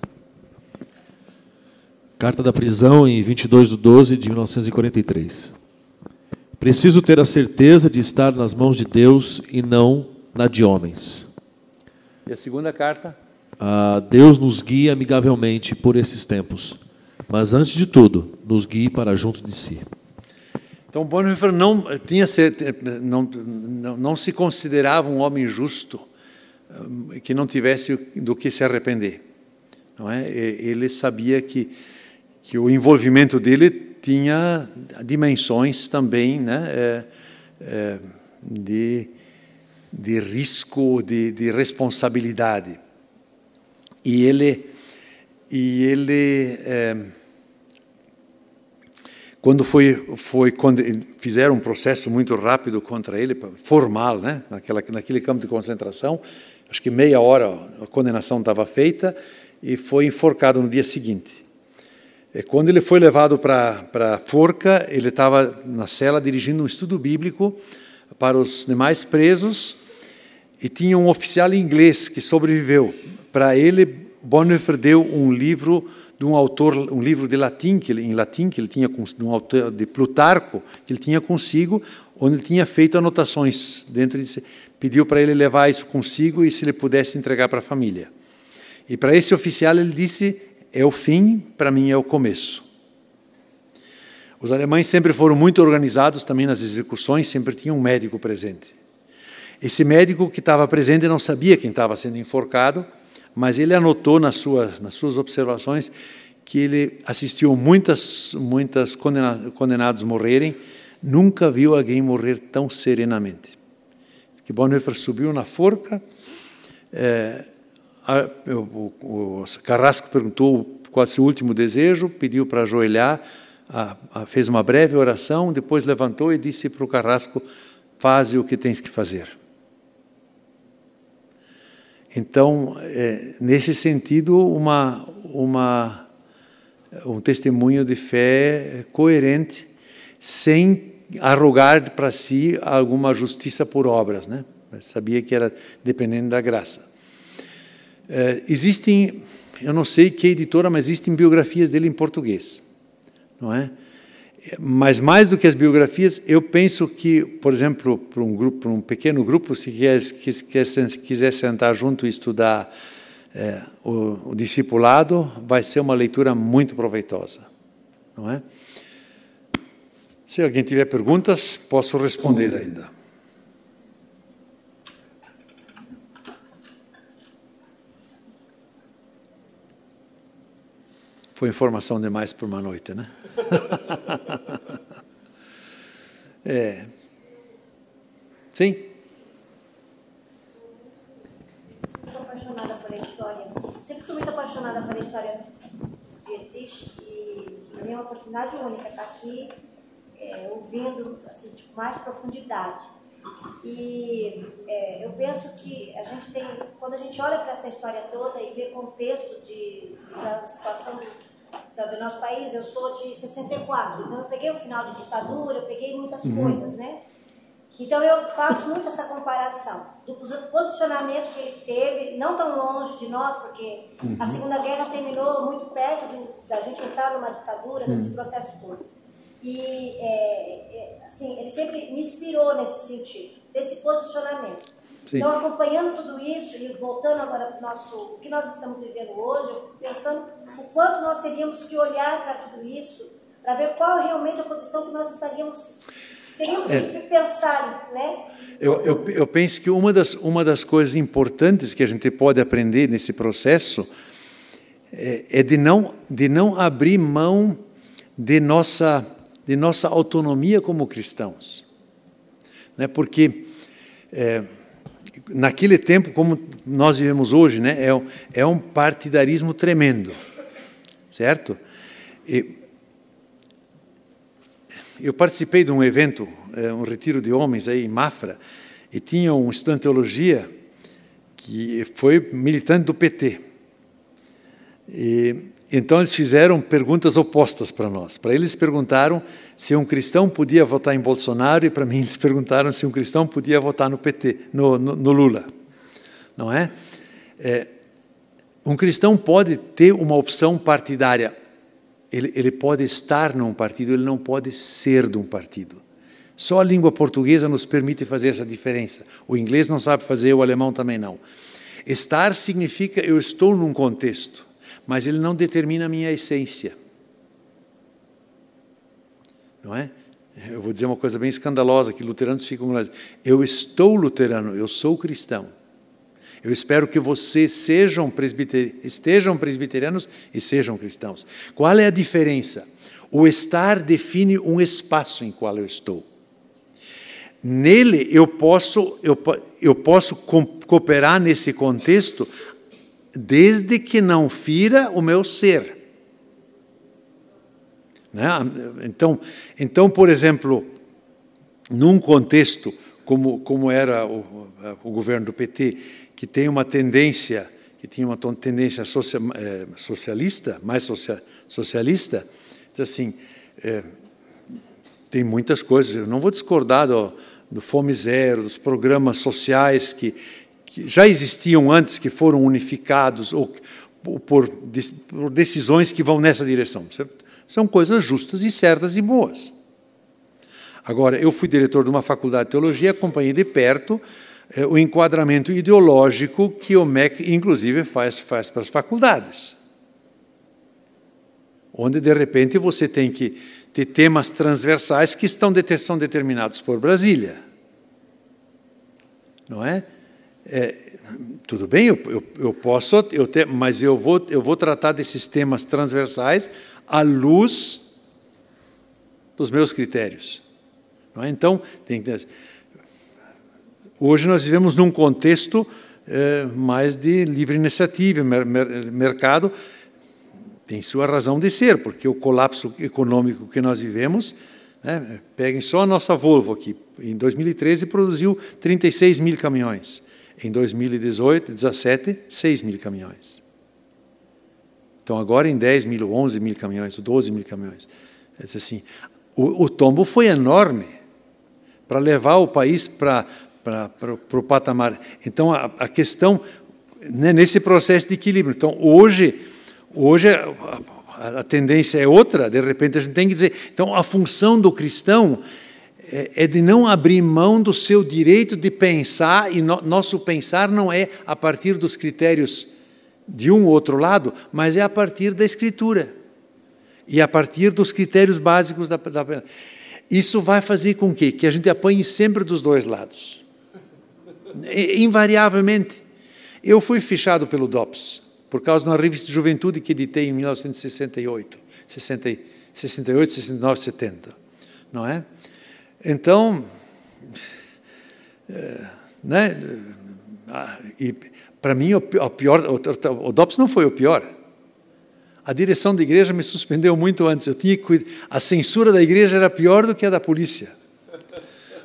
Carta da prisão, em 22/12 de 1943. Preciso ter a certeza de estar nas mãos de Deus e não na de homens.
E a segunda carta?
Deus nos guia amigavelmente por esses tempos, mas antes de tudo, nos guie para junto de si.
Então, Bonhoeffer não se considerava um homem justo, que não tivesse do que se arrepender. Não é? Ele sabia que o envolvimento dele tinha dimensões também, né, de risco, de responsabilidade. E ele quando fizeram um processo muito rápido contra ele, formal, né, naquele campo de concentração, acho que meia hora a condenação estava feita, e foi enforcado no dia seguinte. Quando ele foi levado para a forca, ele estava na cela dirigindo um estudo bíblico para os demais presos, e tinha um oficial inglês que sobreviveu. Para ele, Bonhoeffer deu um livro de um autor, um livro de latim, em latim, que ele tinha, de um autor de Plutarco, que ele tinha consigo, onde ele tinha feito anotações dentro de, pediu para ele levar isso consigo e se ele pudesse entregar para a família. E para esse oficial ele disse, é o fim, para mim é o começo. Os alemães sempre foram muito organizados também nas execuções, sempre tinha um médico presente. Esse médico que estava presente não sabia quem estava sendo enforcado, mas ele anotou nas suas observações que ele assistiu muitos condenados morrerem, nunca viu alguém morrer tão serenamente. Que Bonhoeffer subiu na forca, o Carrasco perguntou qual é o seu último desejo, pediu para ajoelhar, fez uma breve oração, depois levantou e disse para o Carrasco, faze o que tens que fazer. Então, nesse sentido, um testemunho de fé coerente, sem arrogar para si alguma justiça por obras, né? Sabia que era dependendo da graça. Existem, eu não sei que editora, mas existem biografias dele em português, não é? Mas mais do que as biografias, eu penso que, por exemplo, para um pequeno grupo, se quiser sentar junto e estudar o discipulado, vai ser uma leitura muito proveitosa, não é? Se alguém tiver perguntas, posso responder ainda. Foi informação demais por uma noite, né? Sim?
Estou apaixonada pela história. Sempre fui muito apaixonada pela história de Dietrich e para mim é uma oportunidade única estar aqui ouvindo assim, de mais profundidade. E eu penso que a gente tem, quando a gente olha para essa história toda e vê contexto da situação do nosso país, eu sou de 64, então eu peguei o final de ditadura, eu peguei muitas coisas, né? Então eu faço muito essa comparação do posicionamento que ele teve, não tão longe de nós, porque a Segunda Guerra terminou muito perto da gente entrar numa ditadura, nesse processo todo. E assim, ele sempre me inspirou nesse sentido, desse posicionamento. Sim. Então, acompanhando tudo isso e voltando agora para o que nós estamos vivendo hoje, eu fico pensando o quanto nós teríamos que olhar para tudo isso, para ver qual realmente a posição que nós teríamos que pensar, né?
Eu penso que uma das coisas importantes que a gente pode aprender nesse processo é de não abrir mão de nossa autonomia como cristãos, né? Porque naquele tempo, como nós vivemos hoje, né, é um partidarismo tremendo, certo? Eu participei de um evento, um retiro de homens aí em Mafra, e tinha um estudante de teologia que foi militante do PT. Então eles fizeram perguntas opostas para nós. Para eles perguntaram se um cristão podia votar em Bolsonaro e para mim eles perguntaram se um cristão podia votar no PT, no Lula, não é? Um cristão pode ter uma opção partidária. Ele pode estar num partido, ele não pode ser de um partido. Só a língua portuguesa nos permite fazer essa diferença. O inglês não sabe fazer, o alemão também não. Estar significa eu estou num contexto, mas ele não determina a minha essência. Não é? Eu vou dizer uma coisa bem escandalosa, que luteranos ficam... Eu estou luterano, eu sou cristão. Eu espero que vocês estejam presbiterianos e sejam cristãos. Qual é a diferença? O estar define um espaço em qual eu estou. Nele eu posso cooperar nesse contexto desde que não fira o meu ser. Né? Então, por exemplo, num contexto como era o governo do PT, que tinha uma tendência socialista, mais socialista, então, assim, tem muitas coisas. Eu não vou discordar do Fome Zero, dos programas sociais que já existiam antes, que foram unificados, ou por decisões que vão nessa direção. São coisas justas e certas e boas. Agora, eu fui diretor de uma faculdade de teologia, acompanhei de perto o enquadramento ideológico que o MEC, inclusive, faz para as faculdades. Onde, de repente, você tem que ter temas transversais que são determinados por Brasília. Não é? Tudo bem, eu posso, mas eu vou tratar desses temas transversais à luz dos meus critérios. Não é? Então, hoje nós vivemos num contexto mais de livre iniciativa, mercado. Tem sua razão de ser, porque o colapso econômico que nós vivemos, né, peguem só a nossa Volvo aqui, em 2013 produziu 36 mil caminhões, em 2018, 17, 6 mil caminhões. Então agora em 10 mil, 11 mil caminhões, 12 mil caminhões. Assim, o tombo foi enorme para levar o país para o patamar. Então a questão, né, nesse processo de equilíbrio. Então hoje a tendência é outra, de repente a gente tem que dizer, então a função do cristão é de não abrir mão do seu direito de pensar, e nosso pensar não é a partir dos critérios de um ou outro lado, mas é a partir da Escritura, e a partir dos critérios básicos da Isso vai fazer com que a gente apanhe sempre dos dois lados, invariavelmente. Eu fui fichado pelo DOPS, por causa de uma revista de juventude que editei em 1968, 68, 69, 70. Não é? Então, né? E para mim o pior, o DOPS não foi o pior. A direção da igreja me suspendeu muito antes. A censura da igreja era pior do que a da polícia.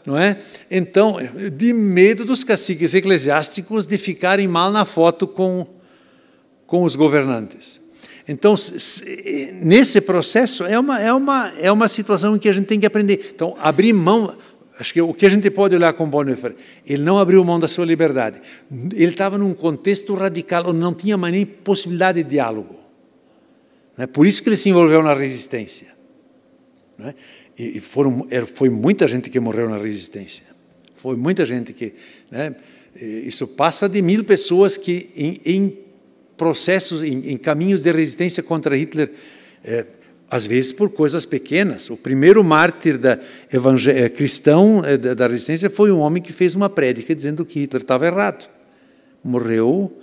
Não é? Então, de medo dos caciques eclesiásticos de ficarem mal na foto com os governantes. Então, nesse processo, é uma situação em que a gente tem que aprender. Então, abrir mão, acho que o que a gente pode olhar com Bonhoeffer, ele não abriu mão da sua liberdade. Ele estava num contexto radical, onde não tinha mais nem possibilidade de diálogo. Não é? Por isso que ele se envolveu na resistência. Não é? E foi muita gente que morreu na resistência. Foi muita gente que... Né? Isso passa de 1000 pessoas que em processos, em caminhos de resistência contra Hitler, às vezes por coisas pequenas. O primeiro mártir cristão da resistência foi um homem que fez uma prédica dizendo que Hitler estava errado. Morreu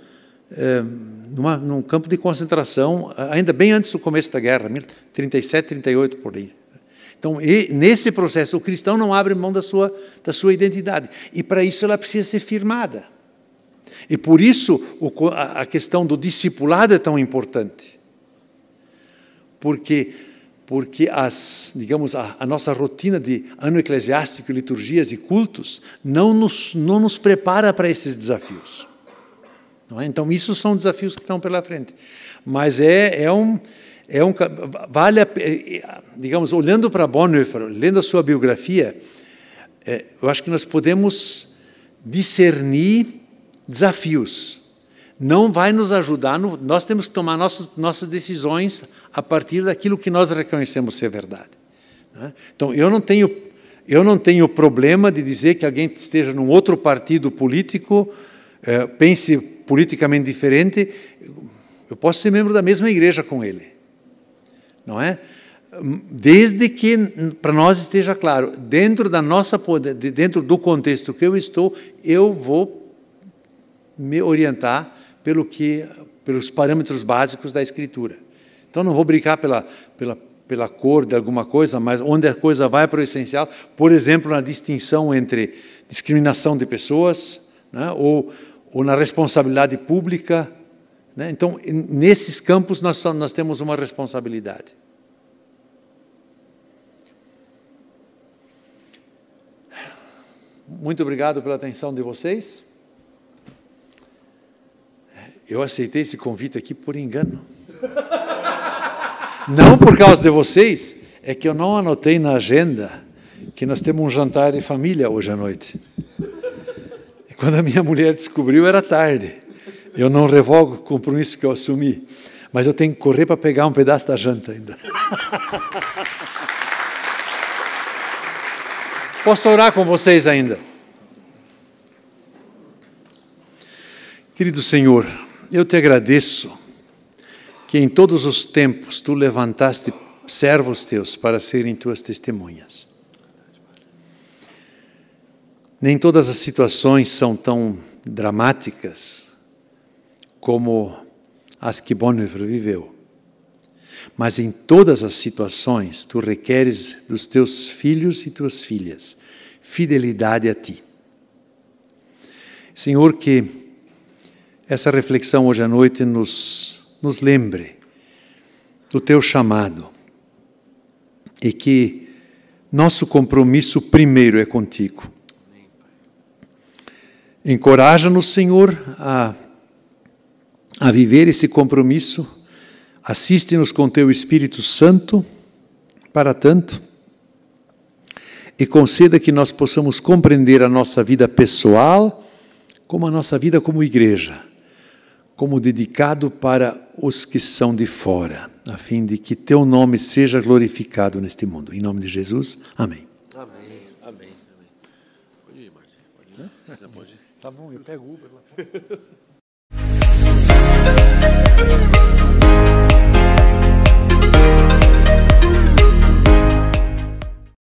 num campo de concentração, ainda bem antes do começo da guerra, 1937, 38, por aí. Então, nesse processo, o cristão não abre mão da sua identidade. E, para isso, ela precisa ser firmada. E, por isso, a questão do discipulado é tão importante. Porque digamos, a nossa rotina de ano eclesiástico, liturgias e cultos, não nos prepara para esses desafios. Não é? Então, isso são desafios que estão pela frente. Mas digamos, olhando para Bonhoeffer, lendo a sua biografia, eu acho que nós podemos discernir desafios. Não vai nos ajudar, nós temos que tomar nossas decisões a partir daquilo que nós reconhecemos ser verdade. Então, eu não tenho problema de dizer que alguém esteja num outro partido político, pense politicamente diferente, eu posso ser membro da mesma igreja com ele. Não é? Desde que para nós esteja claro, dentro contexto que eu estou, eu vou me orientar pelos parâmetros básicos da Escritura. Então, não vou brincar pela cor de alguma coisa, mas onde a coisa vai para o essencial, por exemplo, na distinção entre discriminação de pessoas, né, ou na responsabilidade pública. Né? Então, nesses campos, nós temos uma responsabilidade. Muito obrigado pela atenção de vocês. Eu aceitei esse convite aqui por engano. Não por causa de vocês, é que eu não anotei na agenda que nós temos um jantar de família hoje à noite. E quando a minha mulher descobriu, era tarde. Eu não revogo o compromisso que eu assumi, mas eu tenho que correr para pegar um pedaço da janta ainda. Posso orar com vocês ainda? Querido Senhor, eu te agradeço que em todos os tempos tu levantaste servos teus para serem tuas testemunhas. Nem todas as situações são tão dramáticas como as que Bonhoeffer viveu. Mas em todas as situações, tu requeres dos teus filhos e tuas filhas fidelidade a ti. Senhor, que essa reflexão hoje à noite nos lembre do teu chamado e que nosso compromisso primeiro é contigo. Encoraja-nos, Senhor, a viver esse compromisso. Assiste-nos com teu Espírito Santo para tanto e conceda que nós possamos compreender a nossa vida pessoal como a nossa vida como igreja, como dedicado para os que são de fora, a fim de que teu nome seja glorificado neste mundo. Em nome de Jesus, amém.
Amém, amém, amém. Pode ir, Martim. Pode ir, né? Já pode ir.
Tá bom, eu pego o Uber lá.